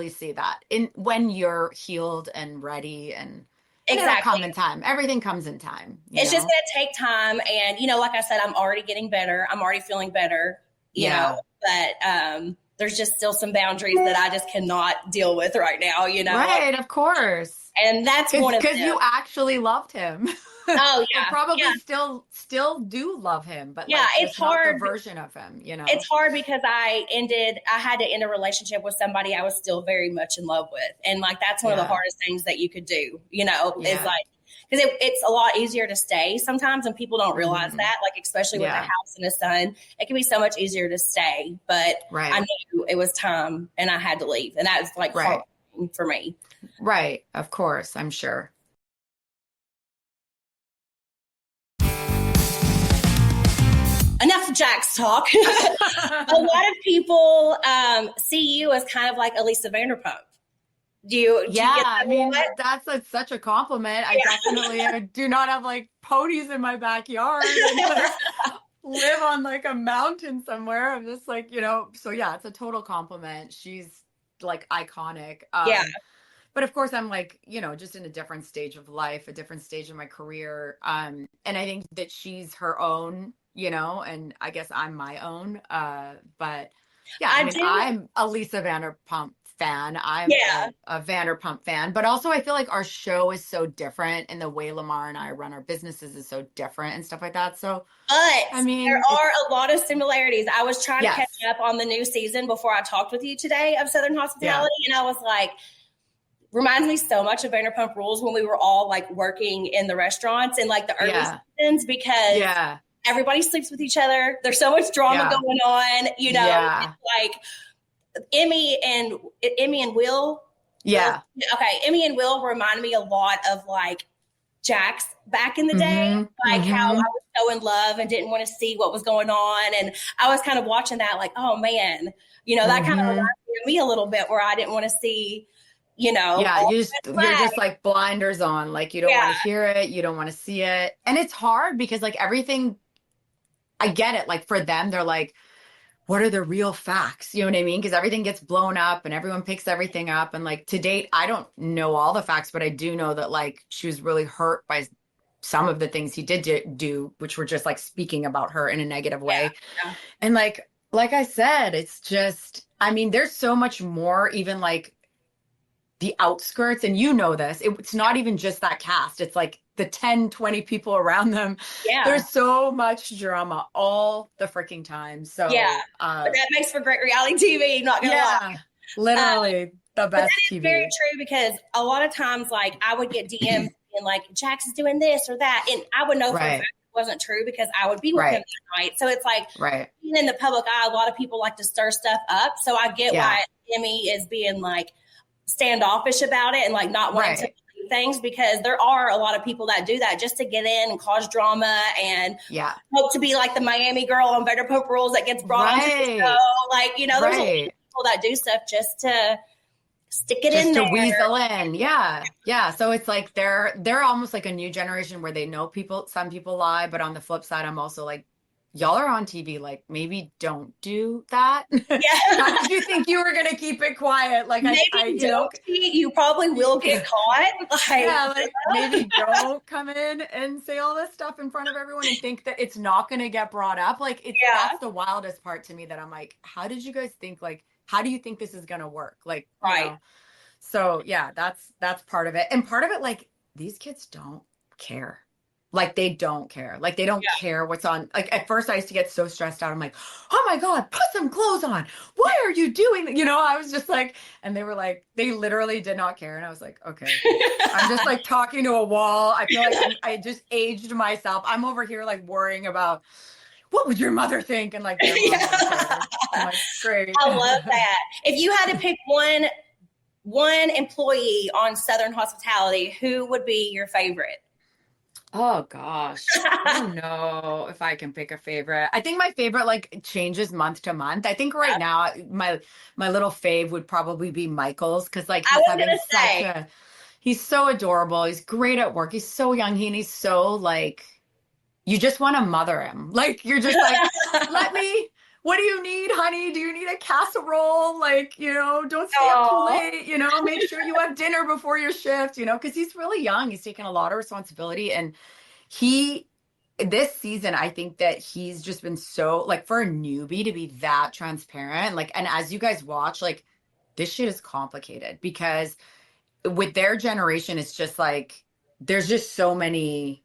see that when you're healed and ready and it'll come in time. Everything comes in time. It's just going to take time. And, you know, like I said, I'm already getting better. I'm already feeling better, you know, but, there's just still some boundaries that I just cannot deal with right now, you know? Right. Of course. And that's one of them. Because you actually loved him. Oh yeah. Probably still do love him, but it's hard. Not the version of him, you know. It's hard because I had to end a relationship with somebody I was still very much in love with. And like, that's one of the hardest things that you could do, you know, is like, because it's a lot easier to stay sometimes, and people don't realize that, like, especially with a house and a son, it can be so much easier to stay. But I knew it was time and I had to leave. And that was like hard for me. Right. Of course. I'm sure. Enough Jax talk. A lot of people see you as kind of like Elisa Vanderpump. Do you get that? I mean, that's such a compliment. I definitely do not have like ponies in my backyard and like, live on like a mountain somewhere. I'm just like, you know, so yeah, it's a total compliment. She's like iconic. But of course I'm like, you know, just in a different stage of life, a different stage of my career. And I think that she's her own, you know, and I guess I'm my own. But yeah, I mean, I'm a Lisa Vanderpump fan. I'm a Vanderpump fan, but also I feel like our show is so different and the way Lamar and I run our businesses is so different and stuff like that. So, but I mean, there are a lot of similarities. I was trying to catch up on the new season before I talked with you today of Southern Hospitality. And I was like, reminds me so much of Vanderpump Rules when we were all like working in the restaurants in like the early seasons, because everybody sleeps with each other. There's so much drama going on, you know, like Emmy and Will. Emmy and Will remind me a lot of like Jax back in the day, like how I was so in love and didn't want to see what was going on. And I was kind of watching that like, oh man, you know, that kind of reminded me a little bit where I didn't want to see, you know, you're just like blinders on, like you don't want to hear it, you don't want to see it. And it's hard because like everything, I get it. Like for them, they're like, what are the real facts? You know what I mean? Because everything gets blown up and everyone picks everything up. And like to date, I don't know all the facts, but I do know that like she was really hurt by some of the things he did do, which were just like speaking about her in a negative way. And like I said, it's just, I mean, there's so much more, even like the outskirts, and you know this, it's not even just that cast, it's like the 10, 20 people around them. There's so much drama all the freaking time. So but that makes for great reality TV, not gonna lie. Literally the best. But that is very true, because a lot of times like I would get DMs and like Jax is doing this or that, and I would know for a fact it wasn't true because I would be with him that night. So it's like even in the public eye, a lot of people like to stir stuff up. So I get why Emmy is being like standoffish about it and like not wanting to believe things, because there are a lot of people that do that just to get in and cause drama and hope to be like the Miami girl on Vanderpump Rules that gets brought onto the show. Like, you know, there's a lot of people that do stuff just to stick it in there. To weasel in. Yeah. So it's like they're almost like a new generation where they know some people lie, but on the flip side, I'm also like, y'all are on TV, like maybe don't do that. Yeah. How did you think you were gonna keep it quiet? Like Maybe you know, don't cheat. You probably will get caught. yeah, like maybe don't come in and say all this stuff in front of everyone and think that it's not gonna get brought up. Like that's the wildest part to me, that I'm like, how did you guys think, like, how do you think this is gonna work? Like, you know, so yeah, that's part of it. And part of it, like, these kids don't care. Like, they don't care. Like, they don't care what's on. Like, at first I used to get so stressed out. I'm like, oh my God, put some clothes on. Why are you doing that? You know, I was just like, and they were like, they literally did not care. And I was like, okay, I'm just like talking to a wall. I feel like I just aged myself. I'm over here like worrying about, what would your mother think? And like, their mom don't care. I'm like, great. I love that. If you had to pick one employee on Southern Hospitality, who would be your favorite? Oh gosh. I don't know if I can pick a favorite. I think my favorite like changes month to month. I think right now my little fave would probably be Michael's, because like he's so adorable. He's great at work. He's so young. He's so like, you just want to mother him. Like, you're just like, what do you need, honey? Do you need a casserole? Like, you know, don't stay up too late, you know, make sure you have dinner before your shift, you know, because he's really young. He's taken a lot of responsibility. And this season, I think that he's just been so, like, for a newbie to be that transparent. Like, and as you guys watch, like, this shit is complicated, because with their generation, it's just like, there's just so many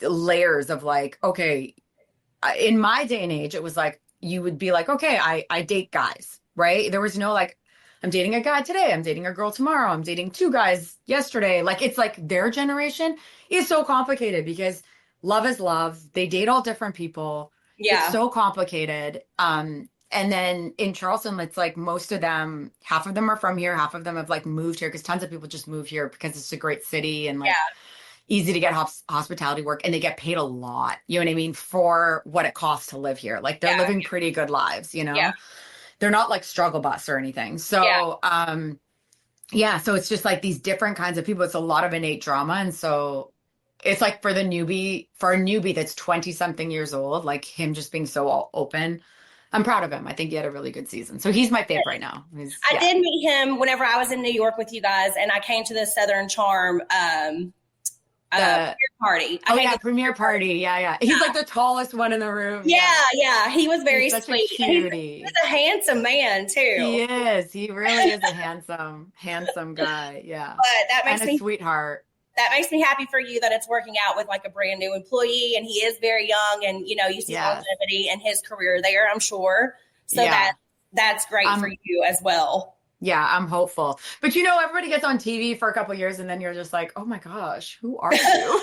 layers of like, okay, in my day and age, it was like, you would be like, okay, I date guys, right? There was no like, I'm dating a guy today, I'm dating a girl tomorrow, I'm dating two guys yesterday. Like, it's like their generation is so complicated, because love is love. They date all different people. Yeah. It's so complicated. And then in Charleston, it's like most of them, half of them are from here, half of them have like moved here, because tons of people just move here because it's a great city and like easy to get hospitality work, and they get paid a lot, you know what I mean, for what it costs to live here. Like, they're living pretty good lives, you know, they're not like struggle bus or anything. So, so it's just like these different kinds of people. It's a lot of innate drama. And so it's like for a newbie that's 20 something years old, like him just being so all open, I'm proud of him. I think he had a really good season. So he's my favorite right now. I did meet him whenever I was in New York with you guys, and I came to the Southern Charm, premiere party. Premiere party. Yeah. He's like the tallest one in the room. Yeah. He was very sweet. He's a handsome man too. He is. He really is a handsome guy. Yeah. But that makes me a sweetheart. That makes me happy for you that it's working out with like a brand new employee, and he is very young, and you know, you see longevity in his career there, I'm sure. So that's great for you as well. Yeah, I'm hopeful. But you know, everybody gets on TV for a couple of years, and then you're just like, oh my gosh, who are you?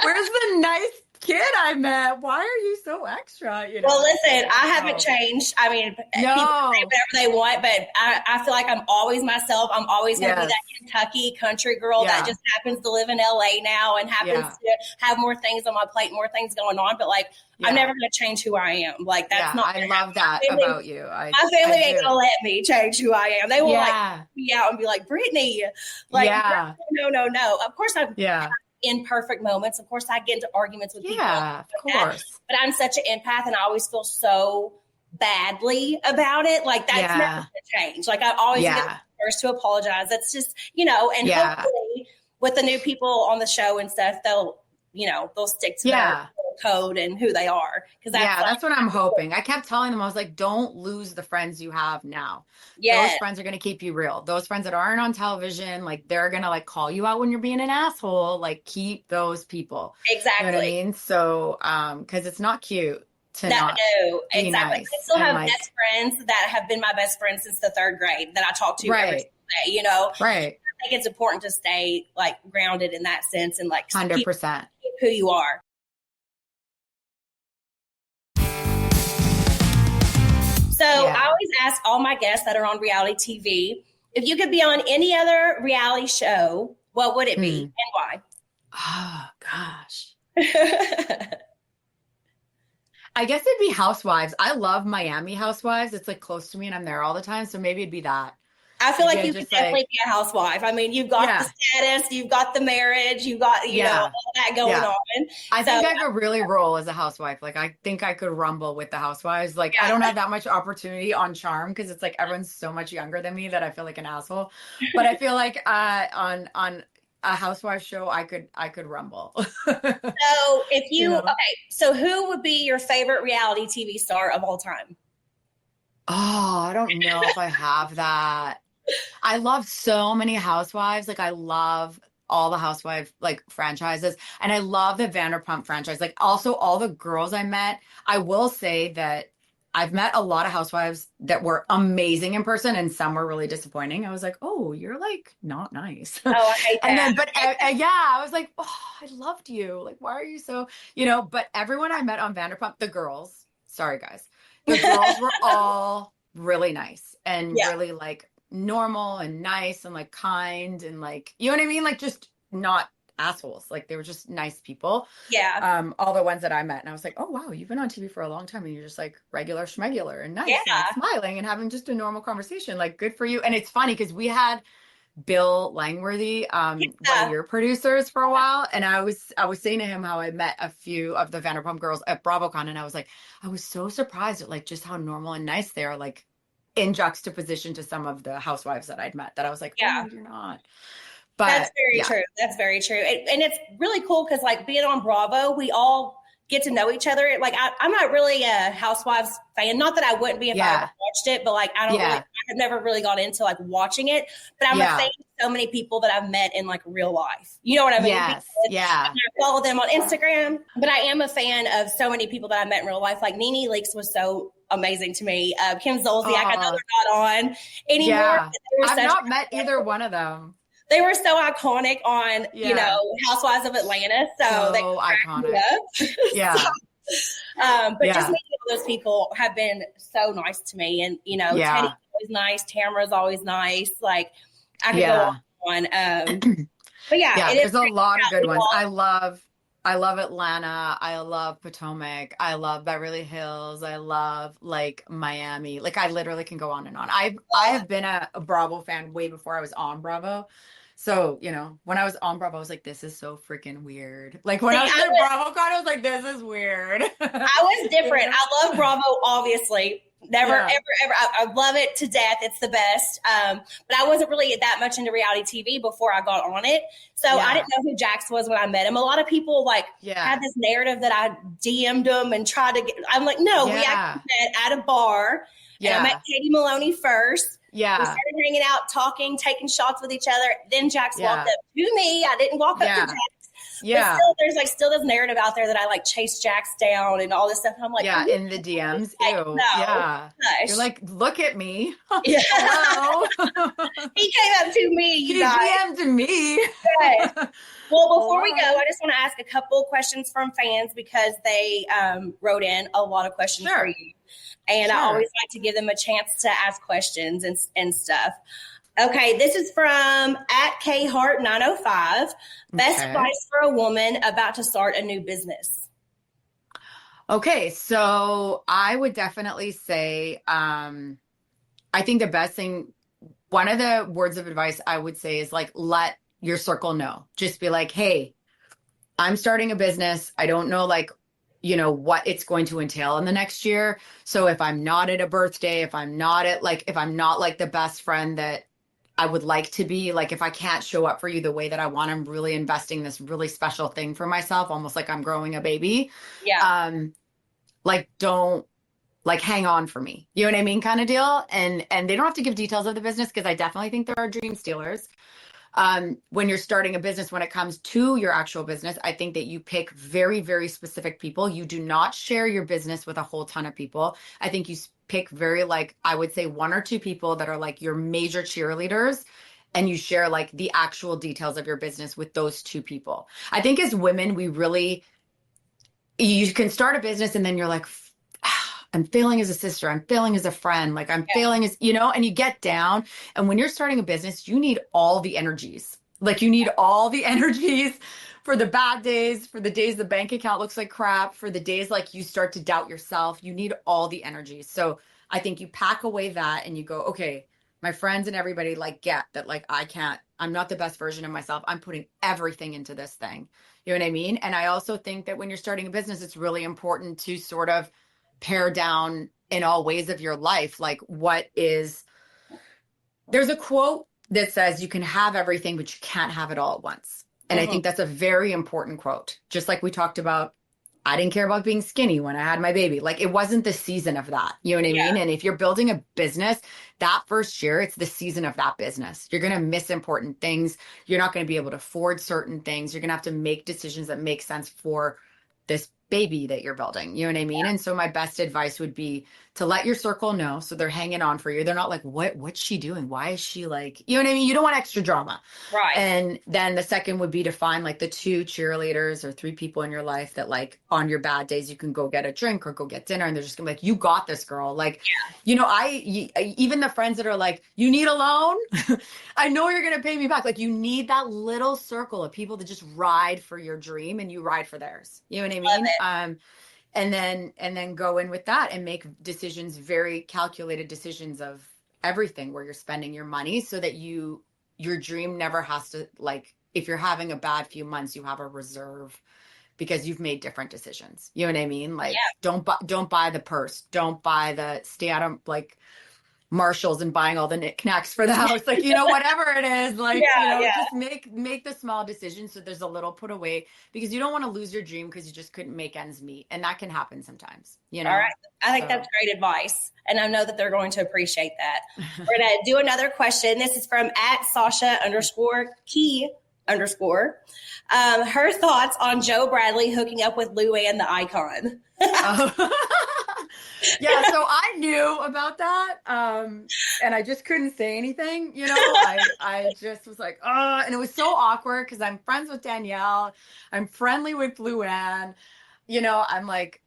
Where's the nice kid I met? Why are you so extra? You know? Well, listen, I haven't changed. I mean, people say whatever they want, but I feel like I'm always myself. I'm always going to be that Kentucky country girl that just happens to live in LA now and happens to have more things on my plate, more things going on. But like, I'm never going to change who I am. Like, that's not. I love that about you. My family ain't going to let me change who I am. They will like be out and be like, Brittany, like, no. Of course, I'm in perfect moments. Of course, I get into arguments with people. Yeah, of course. But I'm such an empath, and I always feel so badly about it. Like, that's never going to change. Like, I always get the first to apologize. That's just, you know, and hopefully with the new people on the show and stuff, they'll stick to their code and who they are. Because that's what I'm hoping. I kept telling them, I was like, don't lose the friends you have now. Those friends are going to keep you real. Those friends that aren't on television, like, they're going to like call you out when you're being an asshole. Like, keep those people. Exactly. You know what I mean? So, because it's not cute to not be exactly. nice. I still have best friends that have been my best friends since the third grade that I talk to every single day, you know? Right. I think it's important to stay like grounded in that sense and like 100%. Keep who you are. So I always ask all my guests that are on reality TV, if you could be on any other reality show, what would it be and why? Oh, gosh. I guess it'd be Housewives. I love Miami Housewives. It's like close to me and I'm there all the time. So maybe it'd be that. I feel like Yeah, you could just definitely like, be a housewife. I mean, you've got the status, you've got the marriage, you've got, you know, all that going on. I So, think I could really roll as a housewife. Like, I think I could rumble with the housewives. Like, I yeah. don't have that much opportunity on charm because it's like everyone's so much younger than me that I feel like an asshole. But I feel like on a housewife show, I could rumble. So if You you, know? okay, so who would be your favorite reality TV star of all time? Oh, I don't know if I have that. I love so many housewives. Like I love all the housewife like franchises and I love the Vanderpump franchise. Like also all the girls I met, I will say that I've met a lot of housewives that were amazing in person and some were really disappointing. I was like, "Oh, you're like not nice." Oh, I hate And that. then but yeah, I was like, "Oh, I loved you. Like why are you so, but everyone I met on Vanderpump, the girls, sorry guys. The girls were all really nice and Yeah. really like normal and nice and like kind and like you know what I mean, like just not assholes, like they were just nice people. Yeah. All the ones that I met and I was like, oh wow, you've been on TV for a long time and you're just like regular schmegular and nice and like Yeah. smiling and having just a normal conversation, like good for you. And it's funny because we had Bill Langworthy, one of your producers for a while. And I was saying to him how I met a few of the Vanderpump girls at BravoCon. And I was like, I was so surprised at like just how normal and nice they are, like in juxtaposition to some of the housewives that I'd met that I was like, Yeah. oh, you're not. But That's very true. That's very true. And it's really cool because like being on Bravo, we all get to know each other. Like I'm not really a Housewives fan. Not that I wouldn't be if I ever watched it, but like I don't really, I have never really got into like watching it. But I'm a fan of so many people that I've met in like real life. You know what I mean? Yes. I follow them on Instagram, but I am a fan of so many people that I met in real life. Like Nene Leakes was so amazing to me. Kim Zolciak, I know they're not on anymore. Yeah. I've not met either one of them. They were so iconic on, Housewives of Atlanta. So they iconic. Yeah. But just meeting all those people have been so nice to me. And, Teddy's always nice. Tamara's always nice. Like I could go on. But there's a lot of good ones. I love Atlanta. I love Potomac. I love Beverly Hills. I love like Miami. Like I literally can go on and on. I have been a Bravo fan way before I was on Bravo. So, when I was on Bravo, I was like, this is so freaking weird. Like when I was at BravoCon, I was like, this is weird. I was different. I love Bravo, obviously. Never, ever. I love it to death. It's the best. But I wasn't really that much into reality TV before I got on it. So I didn't know who Jax was when I met him. A lot of people had this narrative that I DM'd him and tried to get, I'm like, no, we actually met at a bar. And I met Katie Maloney first. Yeah. We started hanging out, talking, taking shots with each other. Then Jax walked up to me. I didn't walk up to Jax. Yeah. But there's still this narrative out there that I chased Jax down and all this stuff. And I'm like, in the DMs. Ew. No, yeah. You're like, look at me. Yeah. Hello. He came up to me. You guys. DM'd to me. Yes. Well, before we go, I just want to ask a couple questions from fans because they wrote in a lot of questions for you. And I always like to give them a chance to ask questions and stuff. Okay, this is from @KHart905. Best advice for a woman about to start a new business. Okay, so I would definitely say, I think the best thing, one of the words of advice I would say is let your circle know. Just be like, hey, I'm starting a business. I don't know what it's going to entail in the next year. So if I'm not at a birthday, if I'm not the best friend that I would like to be, if I can't show up for you the way that I want, I'm really investing this really special thing for myself, almost like I'm growing a baby. Yeah. Don't hang on for me. You know what I mean? Kind of deal. And they don't have to give details of the business because I definitely think there are dream stealers. When you're starting a business, when it comes to your actual business, I think that you pick very, very specific people. You do not share your business with a whole ton of people. I think you pick very, I would say 1 or 2 people that are your major cheerleaders, and you share the actual details of your business with those 2 people. I think as women, you can start a business and then you're like, I'm failing as a sister. I'm failing as a friend. I'm failing as, and you get down. And when you're starting a business, you need all the energies. You need all the energies for the bad days, for the days the bank account looks like crap, for the days you start to doubt yourself. You need all the energies. So I think you pack away that and you go, okay, my friends and everybody like get that, like, I'm not the best version of myself. I'm putting everything into this thing. You know what I mean? And I also think that when you're starting a business, it's really important to sort of pare down in all ways of your life. Like, there's a quote that says you can have everything, but you can't have it all at once. And I think that's a very important quote. Just like we talked about, I didn't care about being skinny when I had my baby. Like, it wasn't the season of that. You know what I mean? And if you're building a business, that first year, it's the season of that business. You're going to miss important things. You're not going to be able to afford certain things. You're going to have to make decisions that make sense for this baby that you're building. You know what I mean? And so my best advice would be to let your circle know, so they're hanging on for you. They're not like, what's she doing? Why is she like, you know what I mean? You don't want extra drama. Right. And then the second would be to find like the 2 cheerleaders or 3 people in your life that, like, on your bad days, you can go get a drink or go get dinner, and they're just gonna be like, you got this, girl. Like, you know, even the friends that are like, you need a loan. I know you're going to pay me back. Like, you need that little circle of people that just ride for your dream and you ride for theirs. You know what I mean? And then go in with that and make decisions, very calculated decisions of everything, where you're spending your money, so that your dream never has to, like, if you're having a bad few months, you have a reserve because you've made different decisions. You know what I mean? Like, don't buy the purse, don't buy the stay out of like Marshalls and buying all the knickknacks for the house, like, you know, whatever it is, like, just make the small decisions, so there's a little put away, because you don't want to lose your dream because you just couldn't make ends meet, and that can happen sometimes, you know. All right, I think that's great advice, and I know that they're going to appreciate that. We're gonna do another question. This is from @Sasha_Key_. Her thoughts on Joe Bradley hooking up with LUANN, the icon. Yeah, so I knew about that, and I just couldn't say anything, you know. I just was like, oh, and it was so awkward because I'm friends with Danielle, I'm friendly with LUANN, you know, I'm like,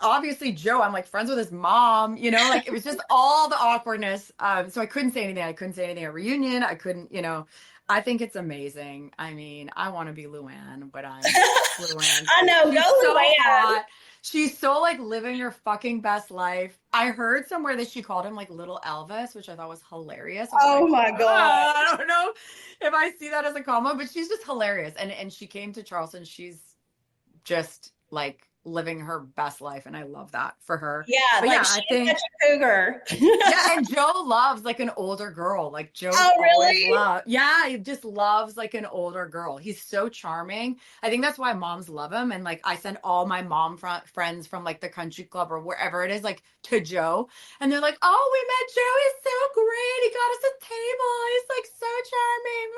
obviously Joe, I'm like friends with his mom, you know, like, it was just all the awkwardness. So I couldn't say anything. I couldn't say anything at reunion. I couldn't, you know. I think it's amazing. I mean, I want to be LUANN, but I'm LUANN. I know, go LUANN. She's so, like, living her fucking best life. I heard somewhere that she called him, like, little Elvis, which I thought was hilarious. Oh, my God. I don't know if I see that as a compliment, but she's just hilarious. And she came to Charleston. She's just, like, living her best life, and I love that for her. Yeah, but like, I think such a cougar. Yeah, and Joe loves like an older girl. Like, Joe, really? He just loves like an older girl. He's so charming. I think that's why moms love him. And like, I send all my mom friends from like the country club or wherever it is, like, to Joe, and they're like, "Oh, we met Joe. He's so great. He got us a table. He's like so charming.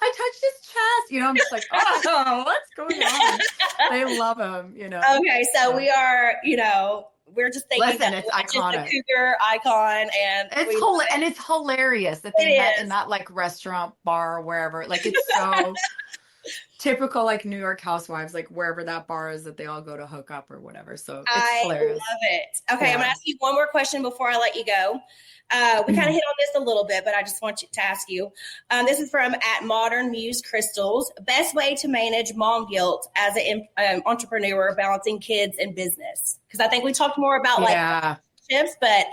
I touched his chest." You know, I'm just like, oh, what's going on? They love him. You know. Okay, so we are, you know, we're just thinking. Listen, it's iconic. Just a cougar icon, and it's hilarious that they met in that like restaurant, bar, or wherever. Like, it's so typical, like New York housewives, like wherever that bar is that they all go to hook up or whatever. So it's hilarious. I love it. Okay, I'm gonna ask you one more question before I let you go. We kind of hit on this a little bit, but I just want to ask you. This is from @ModernMuseCrystals. Best way to manage mom guilt as an entrepreneur balancing kids and business? Because I think we talked more about like relationships, but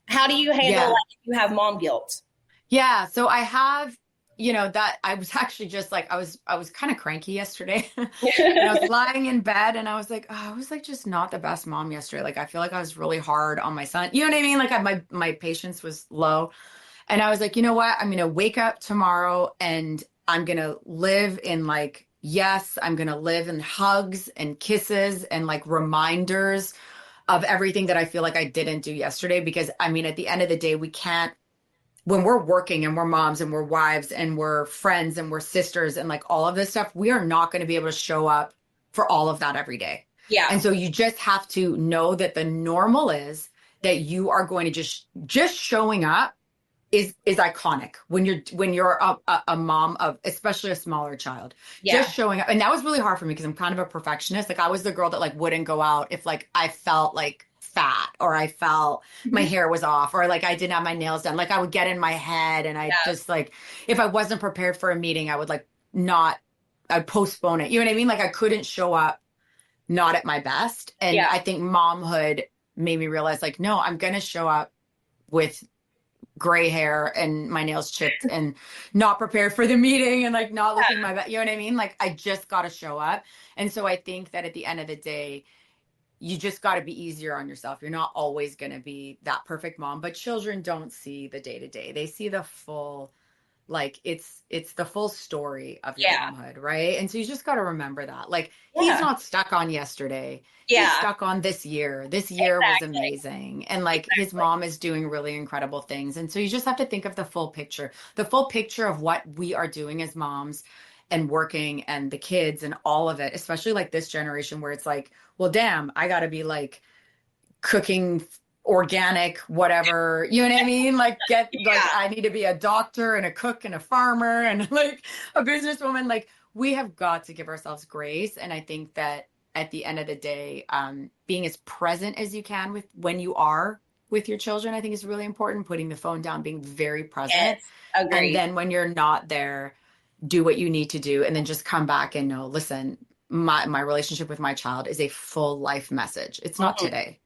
how do you handle like if you have mom guilt? Yeah, so I have, you know, that I was actually just like, I was kind of cranky yesterday. And I was lying in bed and I was like, oh, I was like just not the best mom yesterday. Like, I feel like I was really hard on my son. You know what I mean? Like, my patience was low. And I was like, you know what? I'm going to wake up tomorrow and I'm going to live in like, I'm going to live in hugs and kisses and like reminders of everything that I feel like I didn't do yesterday. Because I mean, at the end of the day, we can't, when we're working and we're moms and we're wives and we're friends and we're sisters and like all of this stuff, we are not going to be able to show up for all of that every day. Yeah. And so you just have to know that the normal is that you are going to just showing up is iconic when you're a mom of especially a smaller child. Just showing up. And that was really hard for me because I'm kind of a perfectionist. Like, I was the girl that like wouldn't go out if like I felt like fat or I felt my hair was off or like I didn't have my nails done. Like, I would get in my head and I just like, if I wasn't prepared for a meeting, I would like I'd postpone it. You know what I mean? Like, I couldn't show up not at my best. And I think momhood made me realize like, no, I'm going to show up with gray hair and my nails chipped and not prepared for the meeting and like not looking my best. You know what I mean? Like I just got to show up. And so I think that at the end of the day, you just got to be easier on yourself. You're not always going to be that perfect mom, but children don't see the day to day. They see the full, like it's the full story of your momhood, right? And so you just got to remember that. Like he's not stuck on yesterday. He's stuck on this year. This year was amazing. And like his mom is doing really incredible things. And so you just have to think of the full picture of what we are doing as moms and working and the kids and all of it, especially like this generation where it's like, well, damn, I got to be like cooking organic, whatever, you know what I mean? Like like I need to be a doctor and a cook and a farmer and like a businesswoman. Like we have got to give ourselves grace. And I think that at the end of the day, being as present as you can when you are with your children, I think is really important. Putting the phone down, being very present. Yes, agreed. And then when you're not there, do what you need to do and then just come back and know, listen, my relationship with my child is a full life message. It's not today.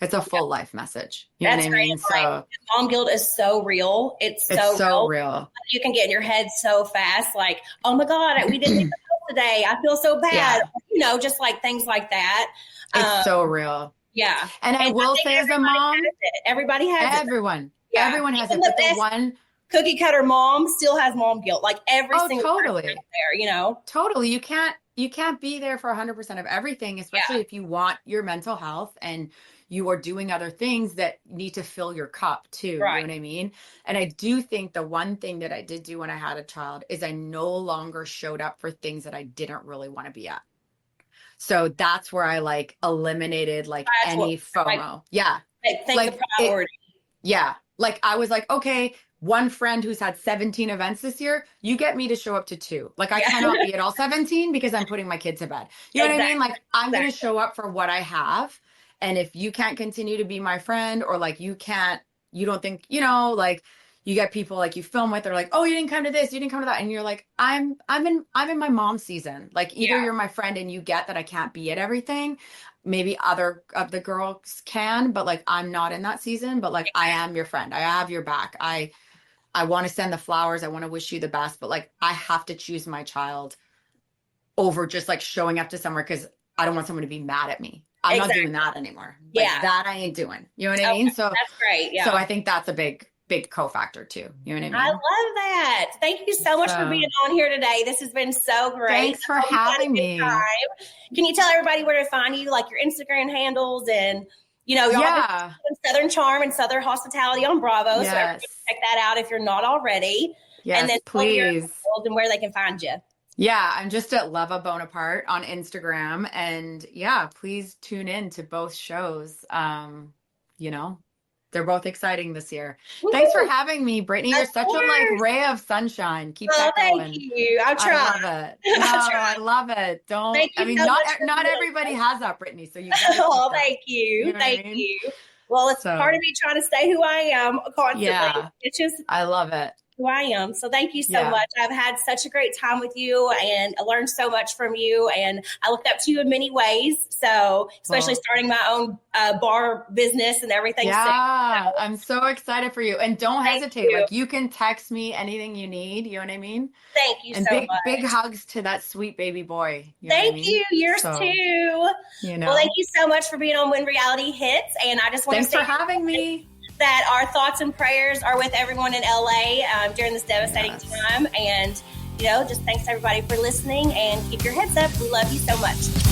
It's a full life message. You know what I mean? So mom guilt is so real. It's so real. You can get in your head so fast. Like, oh my God, we didn't even know today. I feel so bad. Yeah. You know, just like things like that. It's so real. Yeah. And I will say as a mom, everybody has everyone. Yeah. Everyone has it. But the one cookie cutter mom still has mom guilt. Like every single person there, you know? Totally. You can't be there for 100% of everything, especially if you want your mental health and you are doing other things that need to fill your cup too. Right. You know what I mean? And I do think the one thing that I did do when I had a child is I no longer showed up for things that I didn't really want to be at. So that's where I like eliminated like any FOMO. Think the priority. Like I was like, okay, one friend who's had 17 events this year, you get me to show up to 2. Like I cannot be at all 17 because I'm putting my kids to bed. You know what I mean? Like I'm going to show up for what I have. And if you can't continue to be my friend or like you don't think, you know, like you get people like you film with, they're like, oh, you didn't come to this, you didn't come to that. And you're like, I'm in my mom season. Like either you're my friend and you get that I can't be at everything. Maybe other of the girls can, but like, I'm not in that season, but like, I am your friend. I have your back. I want to send the flowers. I want to wish you the best, but like, I have to choose my child over just like showing up to somewhere because I don't want someone to be mad at me. I'm not doing that anymore. Like, that I ain't doing. You know what I mean? So that's great. Yeah. So I think that's a big cofactor too. You know what I mean? I love that. Thank you so much for being on here today. This has been so great. Thanks for having me. Can you tell everybody where to find you, like your Instagram handles and, you know, y'all Southern Charm and Southern Hospitality on Bravo. So everybody check that out if you're not already. Yes, and then please. And where they can find you. Yeah, I'm just at Leva Bonaparte on Instagram. And please tune in to both shows. You know, they're both exciting this year. Woo-hoo. Thanks for having me, Brittany. You're such a like ray of sunshine. Keep that going. Thank you. I'll try. I love it. I love it. Not everybody has that, Brittany. So you thank you. Thank you. Well, it's part of me trying to stay who I am constantly. Yeah. It's just I love it. Who I am. So thank you so much. I've had such a great time with you and I learned so much from you and I looked up to you in many ways. So especially starting my own bar business and everything. Yeah, I'm so excited for you. And don't hesitate. Like you can text me anything you need. You know what I mean? Thank you so much. Big hugs to that sweet baby boy. Thank you. Yours too. You know. Well, thank you so much for being on When Reality Hits. And I just want to say thanks for having me. That our thoughts and prayers are with everyone in LA during this devastating time. And, you know, just thanks everybody for listening and keep your heads up. We love you so much.